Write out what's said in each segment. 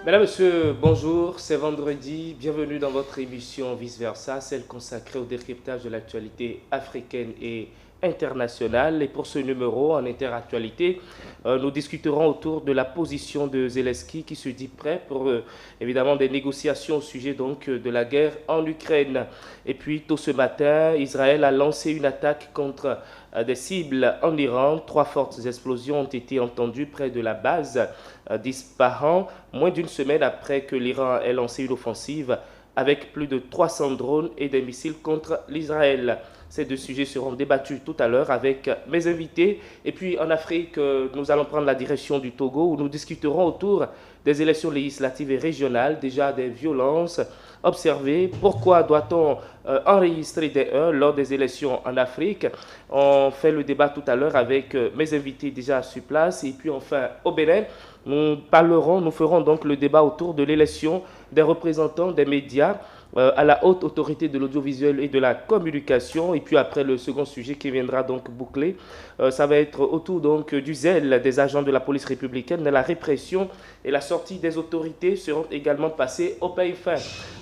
Mesdames, Messieurs, bonjour, c'est vendredi. Bienvenue dans votre émission Vice Versa, celle consacrée au décryptage de l'actualité africaine et internationale. Et pour ce numéro en interactualité, nous discuterons autour de la position de Zelensky qui se dit prêt pour évidemment des négociations au sujet donc de la guerre en Ukraine. Et puis tôt ce matin, Israël a lancé une attaque contre des cibles en Iran. 3 fortes explosions ont été entendues près de la base d'Ispahan, moins d'une semaine après que l'Iran ait lancé une offensive avec plus de 300 drones et des missiles contre l'Israël. Ces deux sujets seront débattus tout à l'heure avec mes invités. Et puis en Afrique, nous allons prendre la direction du Togo où nous discuterons autour des élections législatives et régionales, déjà des violences observées. Pourquoi doit-on enregistrer des heurts lors des élections en Afrique? On fait le débat tout à l'heure avec mes invités déjà sur place. Et puis enfin au Bénin, nous ferons donc le débat autour de l'élection des représentants des médias à la haute autorité de l'audiovisuel et de la communication. Et puis après, le second sujet qui viendra donc boucler, ça va être autour donc du zèle des agents de la police républicaine. La répression et la sortie des autorités seront également passées au pays fin.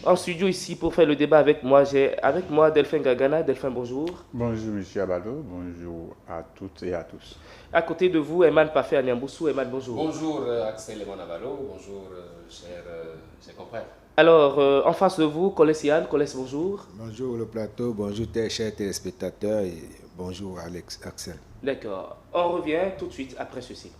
En studio ici pour faire le débat avec moi, j'ai avec moi Delphin Gagana. Delphin, bonjour. Bonjour M. Abado, bonjour à toutes et à tous. À côté de vous, Eman Pafé Anyamboussou. Eman, bonjour. Bonjour Axel Eman Abalo, bonjour chers confrères. Alors, en face de vous, Colès Yann. Colès, bonjour. Bonjour le plateau, bonjour tes chers téléspectateurs et bonjour Axel. D'accord. On revient tout de suite après ceci.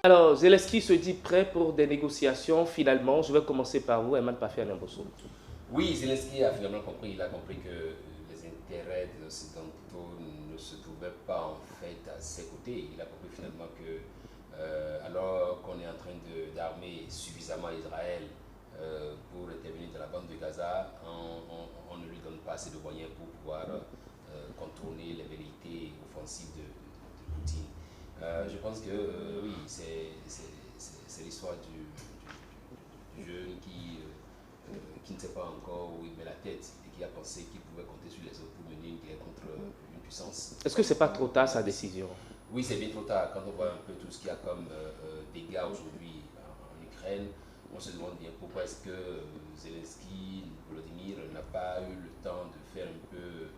Alors, Zelensky se dit prêt pour des négociations. Finalement, je vais commencer par vous, Eman Pafé Anyamboussou. Oui, Zelensky a finalement compris, il a compris que les intérêts des Occidentaux ne se trouvaient pas en fait à ses côtés. Il a compris finalement que alors qu'on est en train d'armer suffisamment Israël pour intervenir dans la bande de Gaza, on ne lui donne pas assez de moyens pour pouvoir contourner les vérités offensives de Poutine. Je pense que oui, c'est l'histoire du jeune qui ne sait pas encore où il met la tête et qui a pensé qu'il pouvait compter sur les autres pour mener une guerre contre une puissance. Est-ce que ce n'est pas trop tard sa décision? Oui, c'est bien trop tard. Quand on voit un peu tout ce qu'il y a comme dégâts aujourd'hui en Ukraine, on se demande bien pourquoi est-ce que Zelensky, Volodymyr, n'a pas eu le temps de faire un peu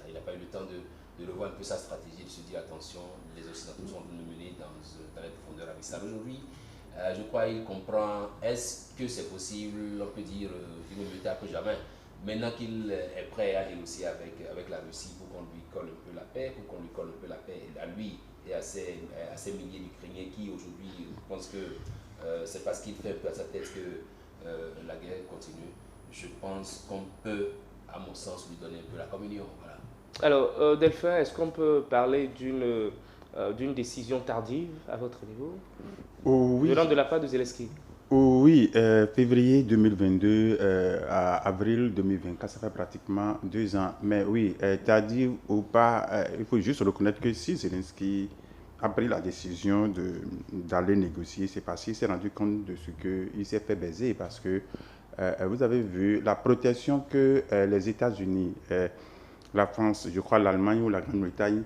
il n'a pas eu le temps de revoir un peu sa stratégie, de se dire attention, les Occidentaux sont nous mener dans les profondeurs abyssales. Aujourd'hui, je crois qu'il comprend, est-ce que c'est possible, on peut dire, il vaut mieux tard que jamais. Maintenant qu'il est prêt à négocier avec la Russie pour qu'on lui colle un peu la paix, à lui et à ces milliers d'Ukrainiens qui aujourd'hui pensent que c'est parce qu'il fait un peu à sa tête que la guerre continue. Je pense qu'on peut, à mon sens, lui donner un peu la communion. Voilà. Alors, Delphin, est-ce qu'on peut parler d'une décision tardive à votre niveau Oui. venant de la part de Zelensky? Oui, février 2022 à avril 2024, ça fait pratiquement 2 ans. Mais oui, tardive ou pas, il faut juste reconnaître que si Zelensky a pris la décision d'aller négocier, c'est parce qu'il s'est rendu compte de ce qu'il s'est fait baiser. Parce que vous avez vu la protection que les États-Unis, la France, je crois l'Allemagne ou la Grande-Bretagne,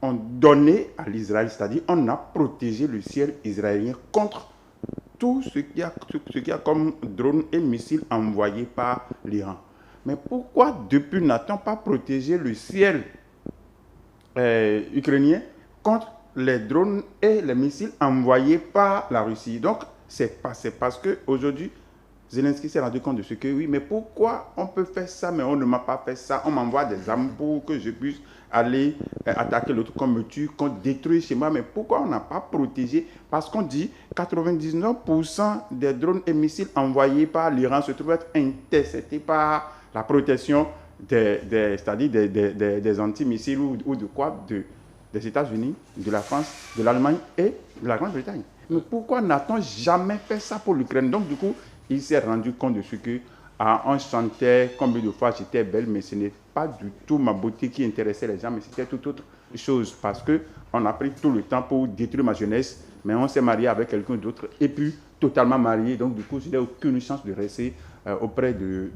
ont donné à l'Israël, c'est-à-dire on a protégé le ciel israélien contre tout ce qu'il y a comme drones et missiles envoyés par l'Iran. Mais pourquoi depuis n'a-t-on pas protégé le ciel ukrainien contre les drones et les missiles envoyés par la Russie? Donc c'est parce qu'aujourd'hui, Zelensky s'est rendu compte de ce que oui, mais pourquoi on peut faire ça, mais on ne m'a pas fait ça? On m'envoie des armes pour que je puisse aller attaquer l'autre, qu'on me tue, qu'on détruit chez moi. Mais pourquoi on n'a pas protégé? Parce qu'on dit 99% des drones et missiles envoyés par l'Iran se trouvent être interceptés par la protection c'est-à-dire des antimissiles ou de quoi des États-Unis, de la France, de l'Allemagne et de la Grande-Bretagne. Mais pourquoi n'a-t-on jamais fait ça pour l'Ukraine? Donc du coup, il s'est rendu compte de ce que on chantait combien de fois j'étais belle, mais ce n'est pas du tout ma beauté qui intéressait les gens, mais c'était toute autre chose. Parce qu'on a pris tout le temps pour détruire ma jeunesse, mais on s'est marié avec quelqu'un d'autre et puis totalement marié. Donc du coup, je n'ai aucune chance de rester auprès de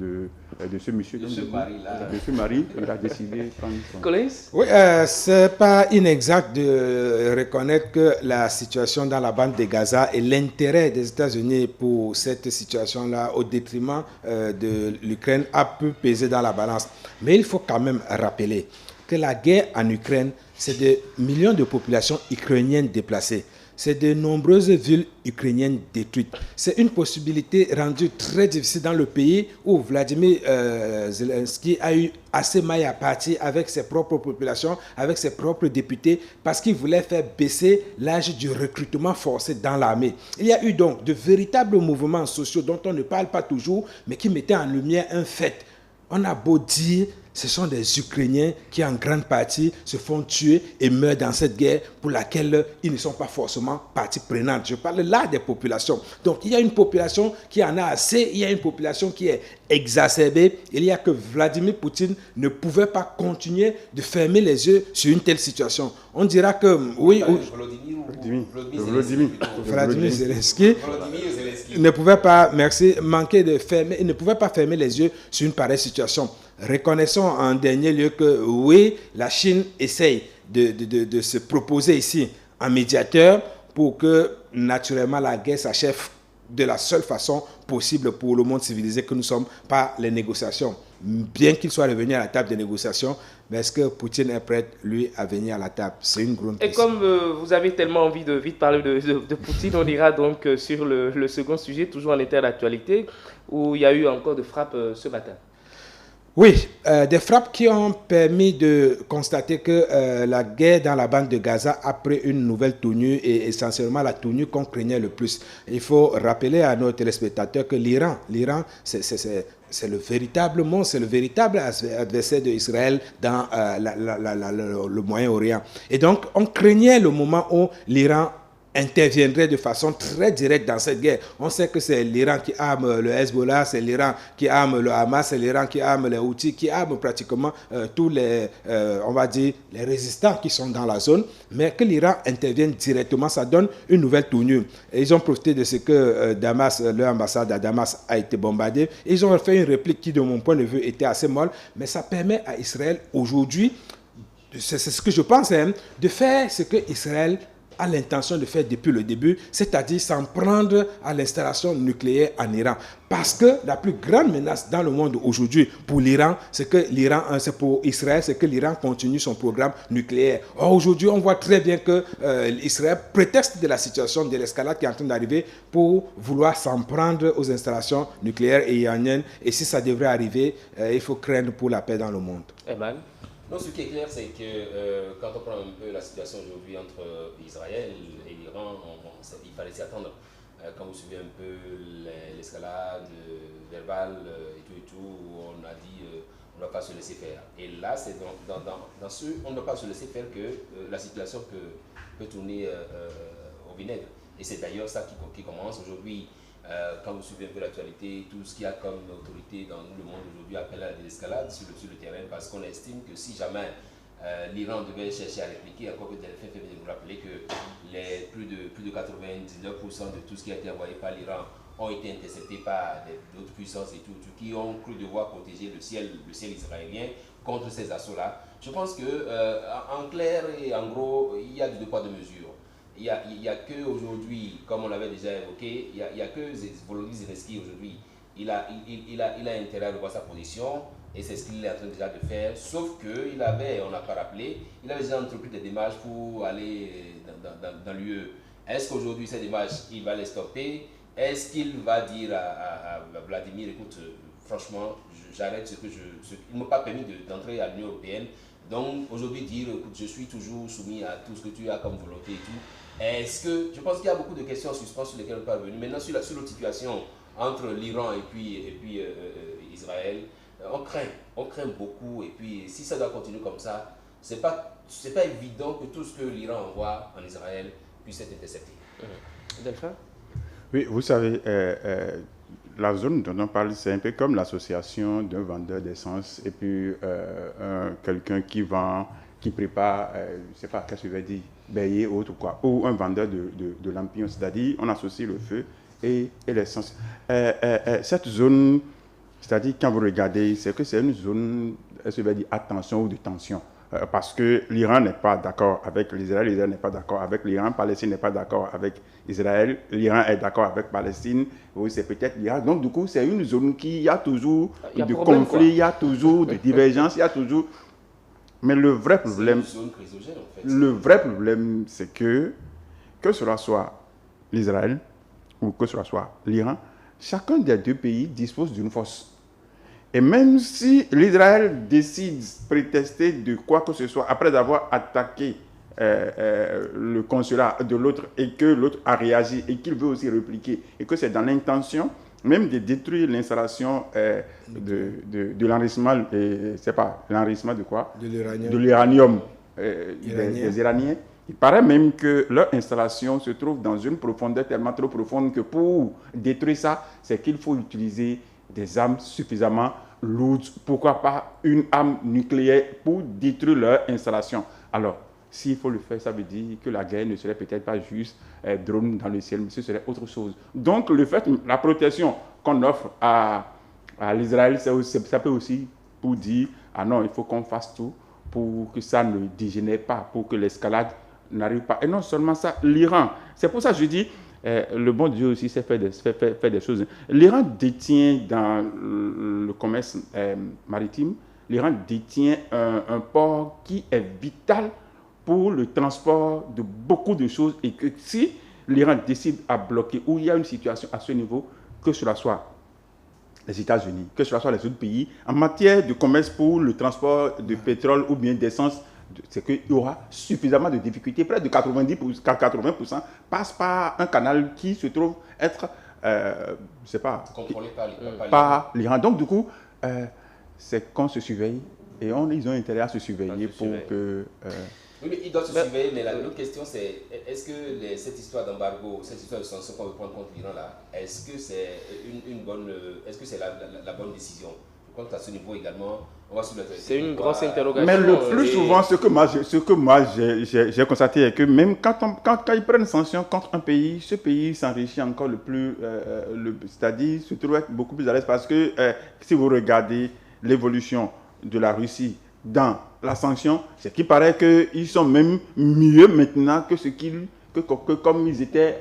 ce monsieur. De ce mari-là. De ce mari, il a décidé de prendre son... Collins? Oui, c'est pas inexact de reconnaître que la situation dans la bande de Gaza et l'intérêt des États-Unis pour cette situation-là, au détriment de l'Ukraine, a pu peser dans la balance. Mais il faut quand même rappeler que la guerre en Ukraine, c'est des millions de populations ukrainiennes déplacées. C'est de nombreuses villes ukrainiennes détruites. C'est une possibilité rendue très difficile dans le pays où Vladimir Zelensky a eu assez maille à partir avec ses propres populations, avec ses propres députés, parce qu'il voulait faire baisser l'âge du recrutement forcé dans l'armée. Il y a eu donc de véritables mouvements sociaux dont on ne parle pas toujours, mais qui mettaient en lumière un fait. On a beau dire, ce sont des Ukrainiens qui en grande partie se font tuer et meurent dans cette guerre pour laquelle ils ne sont pas forcément partie prenante. Je parle là des populations. Donc il y a une population qui en a assez, il y a une population qui est exacerbée. Il y a que Vladimir Poutine ne pouvait pas continuer de fermer les yeux sur une telle situation. On dira que oui, Vladimir Zelensky ne pouvait pas, il ne pouvait pas fermer les yeux sur une pareille situation. Reconnaissons en dernier lieu que oui, la Chine essaye de se proposer ici en médiateur pour que naturellement la guerre s'achève de la seule façon possible pour le monde civilisé que nous sommes, par les négociations. Bien qu'il soit revenu à la table des négociations, mais est-ce que Poutine est prêt, lui, à venir à la table? C'est une grande question. Et comme vous avez tellement envie de vite parler de Poutine, on ira donc sur le second sujet, toujours en état d'actualité, où il y a eu encore de frappes ce matin. Oui, des frappes qui ont permis de constater que la guerre dans la bande de Gaza a pris une nouvelle tournure, et essentiellement la tournure qu'on craignait le plus. Il faut rappeler à nos téléspectateurs que l'Iran, c'est le véritable monstre, c'est le véritable adversaire d'Israël dans le Moyen-Orient. Et donc, on craignait le moment où l'Iran interviendrait de façon très directe dans cette guerre. On sait que c'est l'Iran qui arme le Hezbollah, c'est l'Iran qui arme le Hamas, c'est l'Iran qui arme les Houthis, qui arme pratiquement tous les, on va dire, les résistants qui sont dans la zone, mais que l'Iran intervienne directement, ça donne une nouvelle tournure. Et ils ont profité de ce que Damas, leur ambassade à Damas a été bombardée. Ils ont fait une réplique qui, de mon point de vue, était assez molle, mais ça permet à Israël aujourd'hui, c'est ce que je pense, de faire ce que Israël a l'intention de faire depuis le début, c'est-à-dire s'en prendre à l'installation nucléaire en Iran. Parce que la plus grande menace dans le monde aujourd'hui pour l'Iran, c'est pour Israël, c'est que l'Iran continue son programme nucléaire. Or, aujourd'hui, on voit très bien que Israël prétexte de la situation de l'escalade qui est en train d'arriver pour vouloir s'en prendre aux installations nucléaires et iraniennes. Et si ça devrait arriver, il faut craindre pour la paix dans le monde. Eman? Non, ce qui est clair, c'est que quand on prend un peu la situation aujourd'hui entre Israël et l'Iran, il fallait s'y attendre. Quand vous suivez un peu l'escalade verbale et tout, où on a dit on ne va pas se laisser faire. Et là, c'est dans ce on ne va pas se laisser faire que la situation peut tourner au vinaigre. Et c'est d'ailleurs ça qui commence aujourd'hui. Quand vous suivez un peu l'actualité, tout ce qu'il y a comme autorité dans le monde aujourd'hui appelle à de l'escalade sur le terrain, parce qu'on estime que si jamais l'Iran devait chercher à répliquer, encore que Delphin fait vous rappeler que plus de 99% de tout ce qui a été envoyé par l'Iran ont été interceptés par d'autres puissances et tout, qui ont cru devoir protéger le ciel israélien contre ces assauts-là. Je pense que en clair et en gros, il y a deux poids deux mesures. Il n'y a que aujourd'hui, comme on l'avait déjà évoqué, il y a que Volodymyr Zelensky aujourd'hui. Il a intérêt à revoir sa position, et c'est ce qu'il est en train déjà de faire. Sauf qu'on n'a pas rappelé, il avait déjà entrepris des démarches pour aller dans l'UE. Est-ce qu'aujourd'hui ces démarches, il va les stopper? Est-ce qu'il va dire à Vladimir, écoute, franchement, j'arrête il ne m'a pas permis d'entrer à l'Union européenne. Donc aujourd'hui dire, écoute, je suis toujours soumis à tout ce que tu as comme volonté et tout. Est-ce que, je pense qu'il y a beaucoup de questions en suspens sur lesquelles on n'est pas revenu. Maintenant, sur l'autre situation entre l'Iran et puis Israël, on craint beaucoup. Et puis, si ça doit continuer comme ça, c'est pas évident que tout ce que l'Iran envoie en Israël puisse être intercepté. Delphin? Oui, vous savez, la zone dont on parle, c'est un peu comme l'association d'un vendeur d'essence et puis quelqu'un qui prépare, je ne sais pas qu'est-ce que je vais dire, bélier ou autre quoi, ou un vendeur de lampions, c'est-à-dire on associe le feu et l'essence. Cette zone C'est-à-dire, quand vous regardez, c'est que c'est une zone, je vais dire, attention ou de tension. Parce que l'Iran n'est pas d'accord avec l'Israël, l'Israël n'est pas d'accord avec l'Iran, Palestine n'est pas d'accord avec Israël, l'Iran est d'accord avec Palestine, oui, c'est peut-être l'Iran. Donc, du coup, c'est une zone qui, il y a toujours de conflits, il y a toujours de divergences, il y a toujours... Mais le vrai problème, c'est une zone chrysogène, en fait. le vrai problème, c'est que cela soit l'Israël ou que cela soit l'Iran, chacun des deux pays dispose d'une force. Et même si l'Israël décide prétester de quoi que ce soit, après avoir attaqué le consulat de l'autre et que l'autre a réagi et qu'il veut aussi répliquer, et que c'est dans l'intention même de détruire l'installation de l'enrichissement, c'est pas l'enrichissement de quoi? De l'uranium des Iraniens. Il paraît même que leur installation se trouve dans une profondeur tellement trop profonde que pour détruire ça, c'est qu'il faut utiliser des armes suffisamment lourdes, pourquoi pas une arme nucléaire pour détruire leur installation. Alors, s'il faut le faire, ça veut dire que la guerre ne serait peut-être pas juste drone dans le ciel, mais ce serait autre chose. Donc, le fait, la protection qu'on offre à l'Israël, ça peut aussi pour dire, ah non, il faut qu'on fasse tout pour que ça ne dégénère pas, pour que l'escalade n'arrive pas. Et non seulement ça, l'Iran, c'est pour ça que je dis, le bon Dieu aussi sait faire des choses. L'Iran détient dans le commerce maritime, l'Iran détient un port qui est vital pour le transport de beaucoup de choses et que si l'Iran décide à bloquer ou il y a une situation à ce niveau, que cela soit les États-Unis, que ce soit les autres pays, en matière de commerce pour le transport de pétrole ou bien d'essence, c'est qu'il y aura suffisamment de difficultés. Près de 80% passent par un canal qui se trouve être, je ne sais pas, contrôlé par l'Iran. Donc, du coup, c'est qu'on se surveille et ils ont intérêt à se surveiller pour que... Oui, mais ils doivent se surveiller, mais l'autre question c'est, est-ce que cette histoire d'embargo, cette histoire de sanction qu'on veut prendre contre l'Iran là, est-ce que c'est est-ce que c'est la bonne décision? Je pense qu'à ce niveau également, on va soulever. C'est une grosse interrogation. Mais le plus souvent, ce que moi j'ai constaté est que même quand ils prennent sanction contre un pays, ce pays s'enrichit encore c'est-à-dire se trouve être beaucoup plus à l'aise parce que si vous regardez l'évolution de la Russie dans la sanction, c'est qu'il paraît qu'ils sont même mieux maintenant que comme ils étaient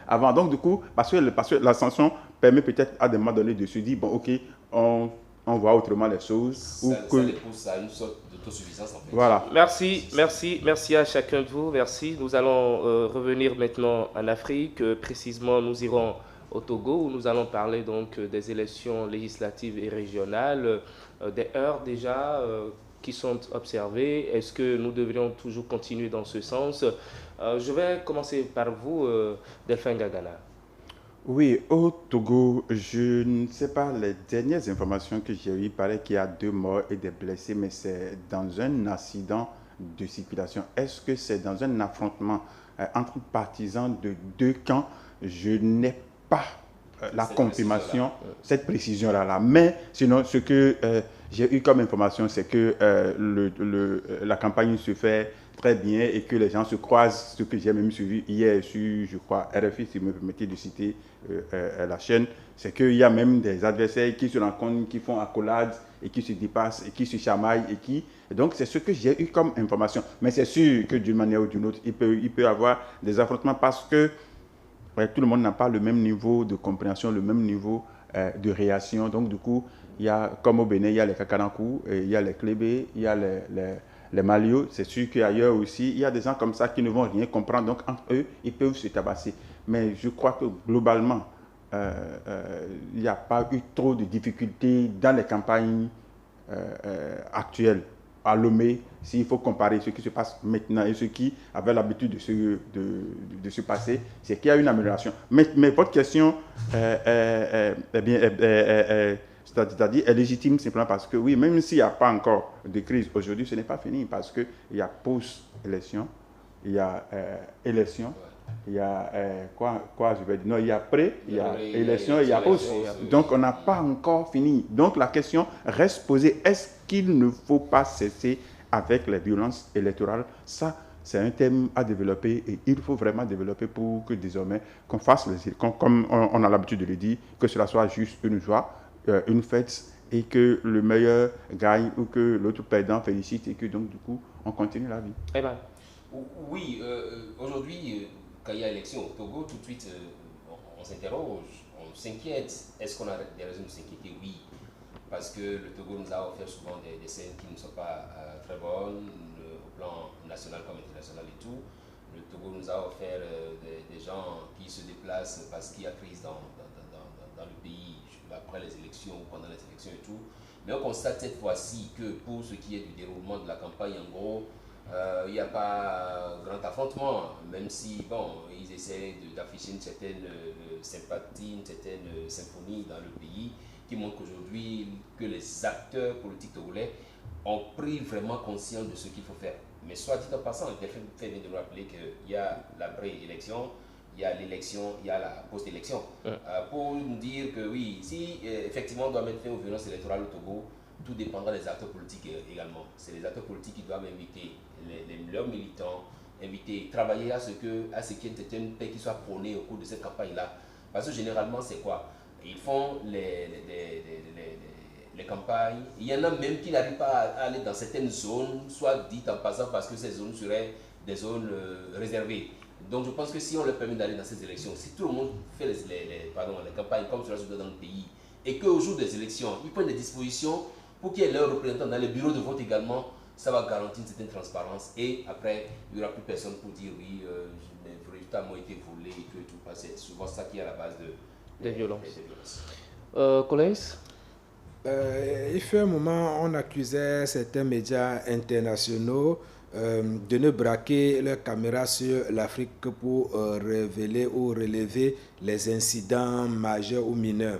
avant. Donc du coup, parce que la sanction permet peut-être à des moments donnés de se dire, bon ok, on voit autrement les choses. Ça les pousse à une sorte d'autosuffisance en fait. Voilà. Merci à chacun de vous, merci. Nous allons revenir maintenant en Afrique, précisément nous irons au Togo où nous allons parler donc des élections législatives et régionales, des heures déjà qui sont observées. Est-ce que nous devrions toujours continuer dans ce sens? Je vais commencer par vous, Delphin Gagana. Oui, au Togo, je ne sais pas, les dernières informations que j'ai eues, il paraît qu'il y a 2 morts et des blessés, mais c'est dans un accident de circulation. Est-ce que c'est dans un affrontement entre partisans de 2 camps? Je n'ai pas la confirmation, cette précision-là. Mais sinon, ce que j'ai eu comme information, c'est que la campagne se fait très bien et que les gens se croisent, ce que j'ai même suivi hier sur, je crois, RFI, si vous me permettez de citer la chaîne, c'est qu'il y a même des adversaires qui se rencontrent, qui font accolade et qui se dépassent et qui se chamaillent et donc c'est ce que j'ai eu comme information. Mais c'est sûr que d'une manière ou d'une autre, il peut y avoir des affrontements parce que tout le monde n'a pas le même niveau de compréhension, le même niveau de réaction. Donc du coup, il y a, comme au Bénin, il y a les Kakanakou, il y a les Klébé, il y a les Malio. C'est sûr qu'ailleurs aussi, il y a des gens comme ça qui ne vont rien comprendre. Donc entre eux, ils peuvent se tabasser. Mais je crois que globalement, il n'y a pas eu trop de difficultés dans les campagnes actuelles. À Lomé, s'il faut comparer ce qui se passe maintenant et ce qui avait l'habitude de se passer, c'est qu'il y a une amélioration. Mais votre question c'est-à-dire est légitime simplement parce que oui, même s'il n'y a pas encore de crise aujourd'hui, ce n'est pas fini parce qu'il y a post-élection, il y a élection, il y a quoi je vais dire, non, il y a pré, il y a élection, il y a post. Donc on n'a pas encore fini. Donc la question reste posée, est-ce qu'il ne faut pas cesser avec les violences électorales? Ça, c'est un thème à développer et il faut vraiment développer pour que désormais qu'on fasse comme on a l'habitude de le dire, que cela soit juste une joie une fête et que le meilleur gagne ou que l'autre perdant félicite et que donc du coup on continue la vie. Eh ben, Oui, aujourd'hui, quand il y a élection au Togo, tout de suite, on s'interroge, on s'inquiète. Est-ce qu'on a des raisons de s'inquiéter? Oui, parce que le Togo nous a offert souvent des scènes qui ne sont pas très bonnes, au plan national comme international et tout. Le Togo nous a offert des gens qui se déplacent parce qu'il y a crise dans le pays après les élections ou pendant les élections et tout. Mais on constate cette fois-ci que pour ce qui est du déroulement de la campagne, en gros, il n'y a pas grand affrontement, même si, bon, ils essaient d'afficher une certaine sympathie, une certaine symphonie dans le pays, qui montre qu'aujourd'hui, que les acteurs politiques togolais ont pris vraiment conscience de ce qu'il faut faire. Mais soit dit en passant, il fait bien de nous rappeler qu'il y a la pré-élection, il y a l'élection, il y a la post-élection. Pour nous dire que oui, si effectivement on doit mettre fin aux violences électorales au Togo, tout dépendra des acteurs politiques également. C'est les acteurs politiques qui doivent inviter leurs militants, travailler à ce qu'il y ait une paix qui soit prônée au cours de cette campagne-là. Parce que généralement, c'est quoi? Ils font les campagnes. Il y en a même qui n'arrivent pas à aller dans certaines zones, soit dites en passant parce que ces zones seraient des zones réservées. Donc je pense que si on leur permet d'aller dans ces élections, si tout le monde fait les campagnes comme cela se doit dans le pays, et qu'au jour des élections, ils prennent des dispositions pour qu'il y ait leurs représentants dans les bureaux de vote également, ça va garantir une certaine transparence. Et après, il n'y aura plus personne pour dire oui, mes résultats m'ont été volés et tout. C'est souvent ça qui est à la base des violences. Collins? Il fut un moment, on accusait certains médias internationaux de ne braquer leurs caméras sur l'Afrique que pour révéler ou relever les incidents majeurs ou mineurs.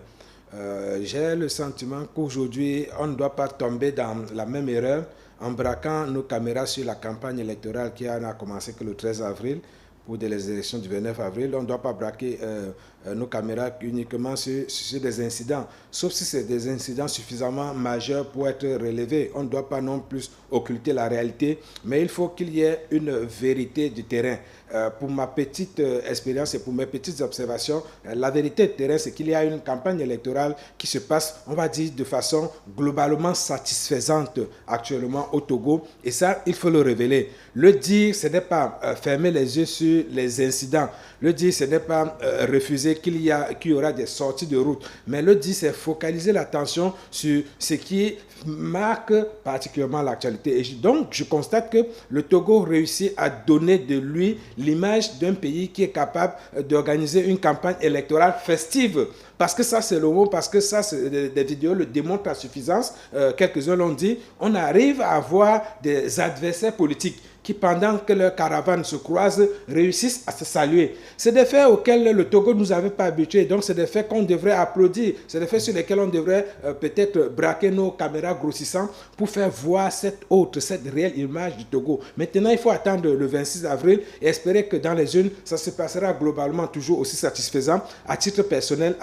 J'ai le sentiment qu'aujourd'hui, on ne doit pas tomber dans la même erreur en braquant nos caméras sur la campagne électorale qui n'a commencé que le 13 avril pour les élections du 29 avril. On ne doit pas braquer nos caméras uniquement sur des incidents, sauf si c'est des incidents suffisamment majeurs pour être relevés. On ne doit pas non plus occulter la réalité, mais il faut qu'il y ait une vérité du terrain. Pour ma petite expérience et pour mes petites observations, la vérité du terrain, c'est qu'il y a une campagne électorale qui se passe, on va dire, de façon globalement satisfaisante actuellement au Togo. Et ça, il faut le révéler. Le dire, ce n'est pas fermer les yeux sur les incidents. Le dire, ce n'est pas refuser qu'il y aura des sorties de route. Mais le dire, c'est focaliser l'attention sur ce qui marque particulièrement l'actualité. Et donc, je constate que le Togo réussit à donner de lui l'image d'un pays qui est capable d'organiser une campagne électorale festive. Parce que ça, c'est le mot, parce que ça, des vidéos le démontrent à suffisance. Quelques-uns l'ont dit, on arrive à avoir des adversaires politiques qui, pendant que leurs caravanes se croisent, réussissent à se saluer. C'est des faits auxquels le Togo ne nous avait pas habitués. Donc, c'est des faits qu'on devrait applaudir. C'est des faits sur lesquels on devrait peut-être braquer nos caméras grossissantes pour faire voir cette réelle image du Togo. Maintenant, il faut attendre le 26 avril et espérer que dans les urnes, ça se passera globalement toujours aussi satisfaisant. À titre personnel,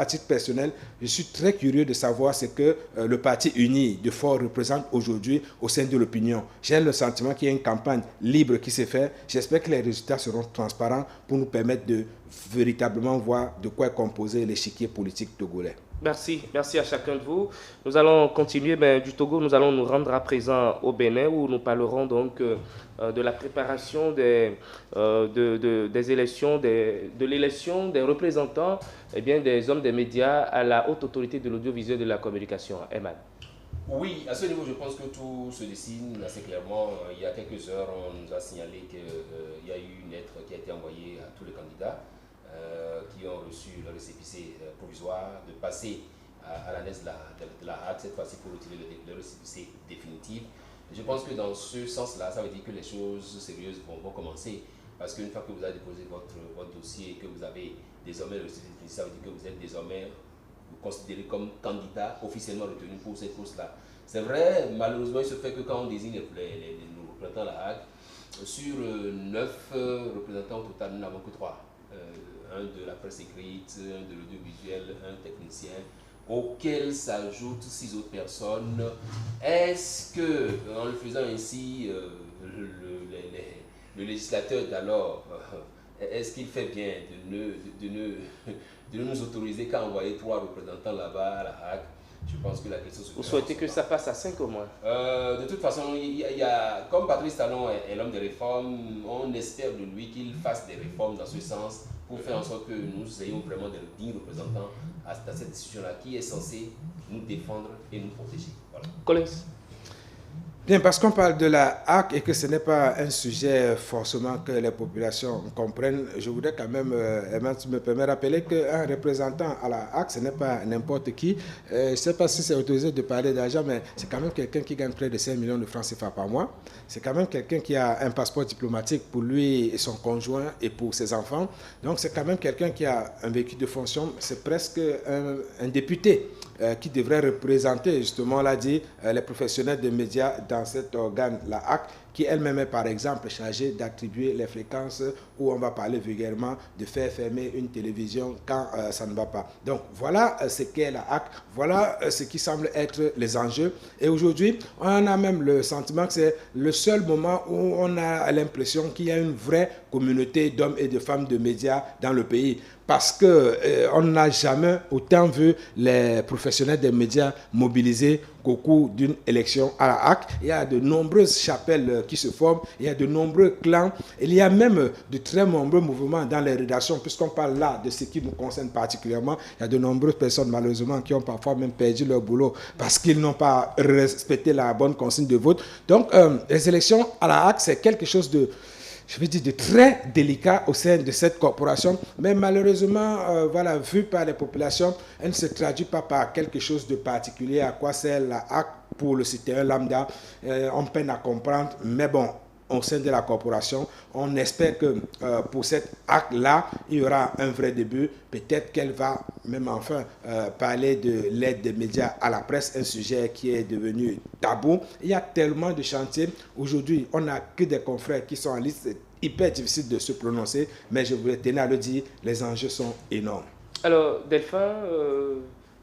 je suis très curieux de savoir ce que le parti uni de Fort représente aujourd'hui au sein de l'opinion. J'ai le sentiment qu'il y a une campagne libre qui s'est fait. J'espère que les résultats seront transparents pour nous permettre de véritablement voir de quoi est composé l'échiquier politique togolais. Merci à chacun de vous. Nous allons continuer du Togo, nous allons nous rendre à présent au Bénin où nous parlerons donc de la préparation des élections, de l'élection des représentants des hommes des médias à la haute autorité de l'audiovisuel et de la communication. Eman. Oui, à ce niveau, je pense que tout se dessine assez clairement. Il y a quelques heures, on nous a signalé qu'il y a eu une lettre qui a été envoyée à tous les candidats qui ont reçu le récépissé provisoire de passer à l'annexe de la HAC, cette fois-ci pour retirer le récépissé définitif. Je pense que dans ce sens-là, ça veut dire que les choses sérieuses vont commencer. Parce qu'une fois que vous avez déposé votre dossier et que vous avez désormais le récépissé, ça veut dire que vous êtes désormais considéré comme candidat officiellement retenu pour cette poste-là. C'est vrai, malheureusement, il se fait que quand on désigne les représentants à la HAC, sur 9 représentants au total, nous n'avons que 3. Un de la presse écrite, un de l'audiovisuel, un technicien, auquel s'ajoutent 6 autres personnes. Est-ce que, en le faisant ainsi, le législateur d'alors, est-ce qu'il fait bien de ne nous autoriser qu'à envoyer 3 représentants là-bas à la HAC? Je pense que la question se Vous souhaitez que ça passe à 5 au moins? De toute façon, comme Patrice Talon est l'homme des réformes, on espère de lui qu'il fasse des réformes dans ce sens pour faire en sorte que nous ayons vraiment des dignes représentants à cette décision-là qui est censée nous défendre et nous protéger. Voilà. Collins. Bien, parce qu'on parle de la HAC et que ce n'est pas un sujet forcément que les populations comprennent, je voudrais quand même, tu me permets de rappeler qu'un représentant à la HAC, ce n'est pas n'importe qui. Je ne sais pas si c'est autorisé de parler d'argent, mais c'est quand même quelqu'un qui gagne près de 5 millions de francs CFA par mois. C'est quand même quelqu'un qui a un passeport diplomatique pour lui et son conjoint et pour ses enfants. Donc c'est quand même quelqu'un qui a un véhicule de fonction. C'est presque un député qui devrait représenter, justement, l'a dit, les professionnels des médias dans cet organe, la HAC, qui elle-même est par exemple chargée d'attribuer les fréquences où on va parler vulgairement, de faire fermer une télévision quand ça ne va pas. Donc voilà ce qu'est la HAC, voilà ce qui semble être les enjeux. Et aujourd'hui, on a même le sentiment que c'est le seul moment où on a l'impression qu'il y a une vraie communauté d'hommes et de femmes de médias dans le pays. Parce qu'on n'a jamais autant vu les professionnels des médias mobilisés qu'au cours d'une élection à la HAC. Il y a de nombreuses chapelles qui se forment, il y a de nombreux clans, il y a même de très nombreux mouvements dans les rédactions, puisqu'on parle là de ce qui nous concerne particulièrement. Il y a de nombreuses personnes, malheureusement, qui ont parfois même perdu leur boulot parce qu'ils n'ont pas respecté la bonne consigne de vote. Donc, les élections à la HAC, c'est quelque chose de très délicat au sein de cette corporation, mais malheureusement, voilà, vu par les populations, elle ne se traduit pas par quelque chose de particulier à quoi sert la HAC pour le citoyen lambda. On peine à comprendre, mais bon, au sein de la corporation, on espère que pour cette HAC-là, il y aura un vrai début. Peut-être qu'elle va même enfin parler de l'aide des médias à la presse, un sujet qui est devenu tabou. Il y a tellement de chantiers. Aujourd'hui, on n'a que des confrères qui sont en liste. C'est hyper difficile de se prononcer, mais je voulais tenir à le dire, les enjeux sont énormes. Alors, Delphin,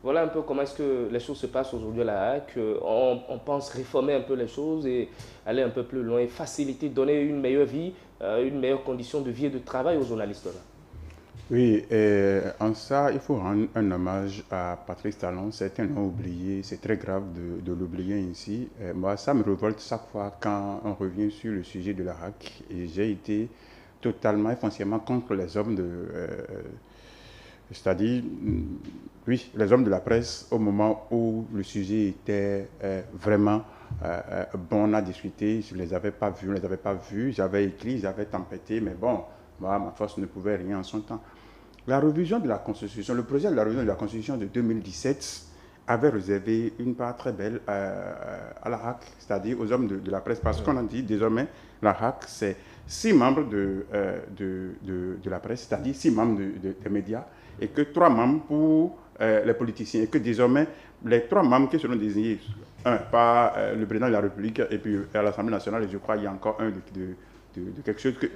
voilà un peu comment est-ce que les choses se passent aujourd'hui à la HAC. On pense réformer un peu les choses et aller un peu plus loin, faciliter, donner une meilleure vie, une meilleure condition de vie et de travail aux journalistes. Là. Oui, en ça, il faut rendre un hommage à Patrice Talon. Certains l'ont oublié, c'est très grave de l'oublier ici. Moi, ça me révolte chaque fois quand on revient sur le sujet de la HAC. Et j'ai été totalement et foncièrement contre les hommes de... c'est-à-dire, oui, les hommes de la presse, au moment où le sujet était vraiment bon à discuter. Je ne les avais pas vus, j'avais écrit, j'avais tempêté, mais bon, moi, ma force ne pouvait rien en son temps. La révision de la Constitution, le projet de la révision de la Constitution de 2017 avait réservé une part très belle à la HAC, c'est-à-dire aux hommes de la presse, parce qu'on a dit désormais, la HAC, c'est 6 membres de la presse, c'est-à-dire 6 membres des médias, et que 3 membres pour les politiciens, et que désormais, les 3 membres qui seront désignés, un par le président de la République, et puis à l'Assemblée nationale, et je crois qu'il y a encore un de quelque chose que, de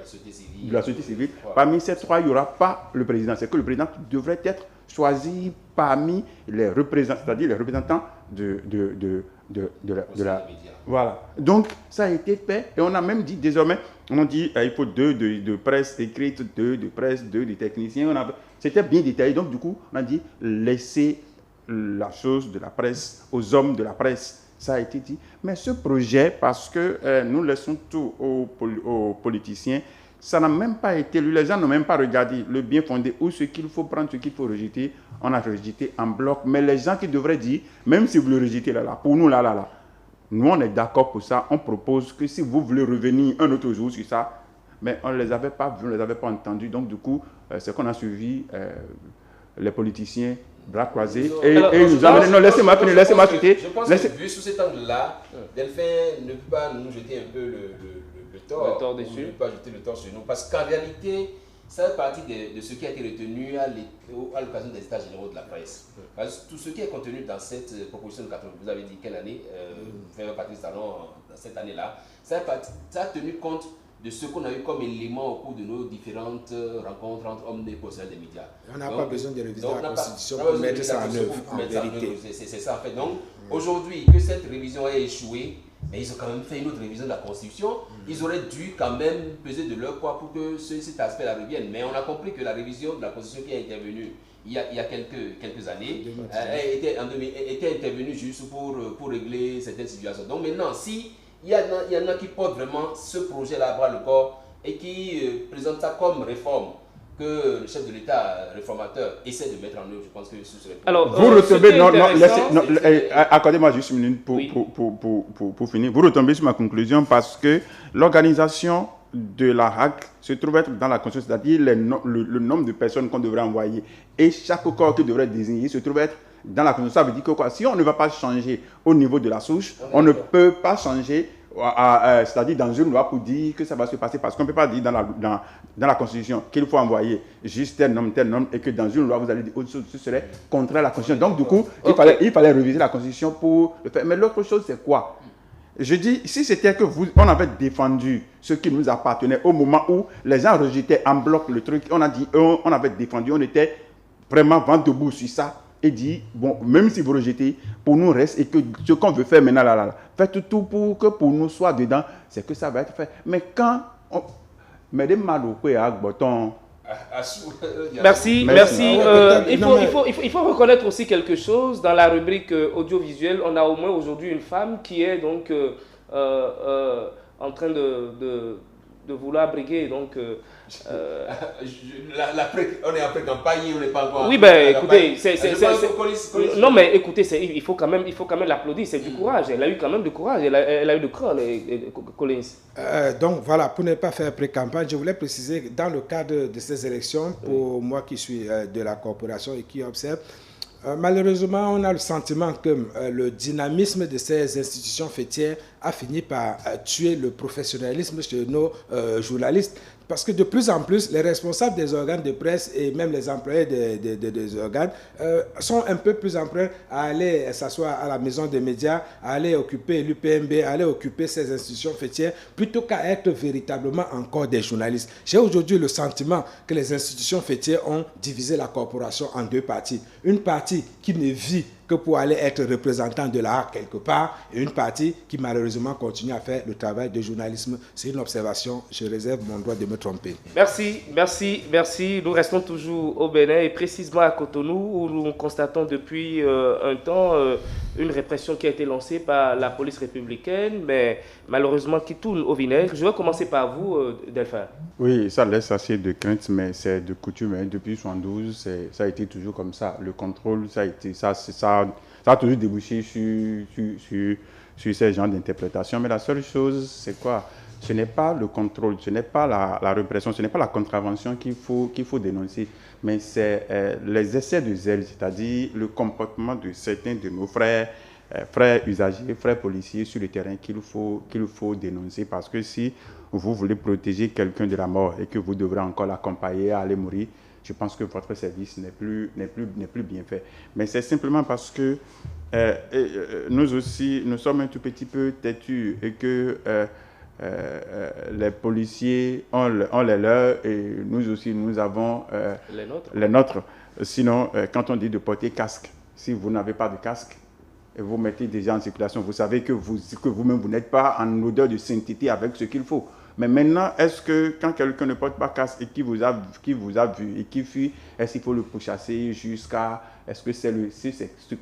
la société civile. Parmi ces 3, il n'y aura pas le président. C'est que le président devrait être choisi parmi les représentants, c'est-à-dire les représentants de la... Voilà. Donc, ça a été fait et on a même dit désormais, on dit il faut 2 de presse écrite, 2 de presse, 2 de techniciens. C'était bien détaillé. Donc, du coup, on a dit laissez la chose de la presse aux hommes de la presse. Ça a été dit. Mais ce projet, parce que nous laissons tout aux politiciens, ça n'a même pas été lu. Les gens n'ont même pas regardé le bien fondé ou ce qu'il faut prendre, ce qu'il faut rejeter. On a rejeté en bloc. Mais les gens qui devraient dire, même si vous le rejetez là, pour nous là, nous on est d'accord pour ça. On propose que si vous voulez revenir un autre jour sur ça, mais on ne les avait pas vus, on ne les avait pas entendus. Donc du coup, c'est qu'on a suivi les politiciens bras croisés et nous amener. Non, laissez-moi finir, laissez-moi citer. Je pense que vu sous cet angle-là, Delphin ne peut pas nous jeter un peu le tort dessus. Il ne peut pas jeter le tort sur nous. Parce qu'en réalité, ça fait partie de ce qui a été retenu à l'occasion des états généraux de la presse. Parce que tout ce qui est contenu dans cette proposition de 80, vous avez dit quelle année, Patrice Talon, dans cette année-là, ça a tenu compte de ce qu'on a eu comme élément au cours de nos différentes rencontres entre hommes et professionnels des médias. On n'a pas besoin de réviser la Constitution pour mettre ça en œuvre, en vérité. C'est ça en fait. Donc, aujourd'hui, que cette révision ait échoué, mais ils ont quand même fait une autre révision de la Constitution. Ils auraient dû quand même peser de leur poids pour que cet aspect-là revienne. Mais on a compris que la révision de la Constitution qui est intervenue il y a quelques années, était intervenu juste pour régler certaines situations. Donc maintenant, si il y en a qui portent vraiment ce projet-là à bras le corps et qui présentent ça comme réforme, que le chef de l'État réformateur essaie de mettre en œuvre, je pense que ce serait... Alors, vous retombez, accordez-moi juste une minute pour finir. Vous retombez sur ma conclusion parce que l'organisation de la HAC se trouve être dans la Constitution, c'est-à-dire le nombre de personnes qu'on devrait envoyer et chaque corps qui devrait désigner se trouve être dans la Constitution. Ça veut dire que quoi? Si on ne va pas changer au niveau de la souche, on ne peut pas changer, c'est-à-dire dans une loi pour dire que ça va se passer, parce qu'on ne peut pas dire dans la Constitution qu'il faut envoyer juste tel nombre, et que dans une loi vous allez dire autre chose, ce serait contraire à la Constitution. Donc du coup, il fallait réviser la Constitution pour le faire. Mais l'autre chose, c'est quoi? Je dis, si c'était que on avait défendu ce qui nous appartenait au moment où les gens rejetaient en bloc le truc, on avait défendu, on était vraiment vent debout sur ça et dit, bon, même si vous rejetez, pour nous reste, et que ce qu'on veut faire maintenant, faites tout pour que pour nous soit dedans, c'est que ça va être fait. Mais quand on... Mesdames Malopé à Botton... Merci. Il faut reconnaître aussi quelque chose. Dans la rubrique audiovisuelle, on a au moins aujourd'hui une femme qui est donc en train de vouloir briguer. Donc, on est en pré-campagne, on n'est pas encore... Oui, ben écoutez, non mais écoutez, il faut quand même l'applaudir, c'est du courage. Elle a eu quand même du courage, elle a eu du cœur, Collins. Donc voilà, pour ne pas faire pré-campagne, je voulais préciser que dans le cadre de ces élections, pour moi qui suis de la corporation et qui observe, malheureusement, on a le sentiment que le dynamisme de ces institutions fêtières a fini par tuer le professionnalisme chez nos journalistes. Parce que de plus en plus, les responsables des organes de presse et même les employés des organes sont un peu plus enclins à aller s'asseoir à la maison des médias, à aller occuper l'UPMB, à aller occuper ces institutions fêtières, plutôt qu'à être véritablement encore des journalistes. J'ai aujourd'hui le sentiment que les institutions fêtières ont divisé la corporation en deux parties. Une partie qui ne vit que pour aller être représentant de l'art quelque part, et une partie qui malheureusement continue à faire le travail de journalisme. C'est une observation, je réserve mon droit de me tromper. Merci. Nous restons toujours au Bénin et précisément à Cotonou où nous constatons depuis un temps une répression qui a été lancée par la police républicaine, mais malheureusement qui tourne au vinaigre. Je vais commencer par vous, Delphin. Oui, ça laisse assez de crainte, mais c'est de coutume. Depuis 1972, ça a été toujours comme ça. Le contrôle, ça a toujours débouché sur ces genres d'interprétation. Mais la seule chose, c'est quoi? Ce n'est pas le contrôle, ce n'est pas la répression, ce n'est pas la contravention qu'il faut dénoncer, mais c'est les essais de zèle, c'est-à-dire le comportement de certains de nos frères usagers, frères policiers sur le terrain qu'il faut dénoncer, parce que si vous voulez protéger quelqu'un de la mort et que vous devrez encore l'accompagner à aller mourir, je pense que votre service n'est plus bien fait. Mais c'est simplement parce que nous aussi, nous sommes un tout petit peu têtus et que les policiers ont les leurs et nous aussi, nous avons les nôtres. Sinon, quand on dit de porter casque, si vous n'avez pas de casque, et vous mettez déjà en circulation, vous savez que vous-même, vous n'êtes pas en odeur de sainteté avec ce qu'il faut. Mais maintenant, est-ce que quand quelqu'un ne porte pas casque et qui vous a vu et qui fuit, est-ce qu'il faut le pourchasser jusqu'à... Est-ce que c'est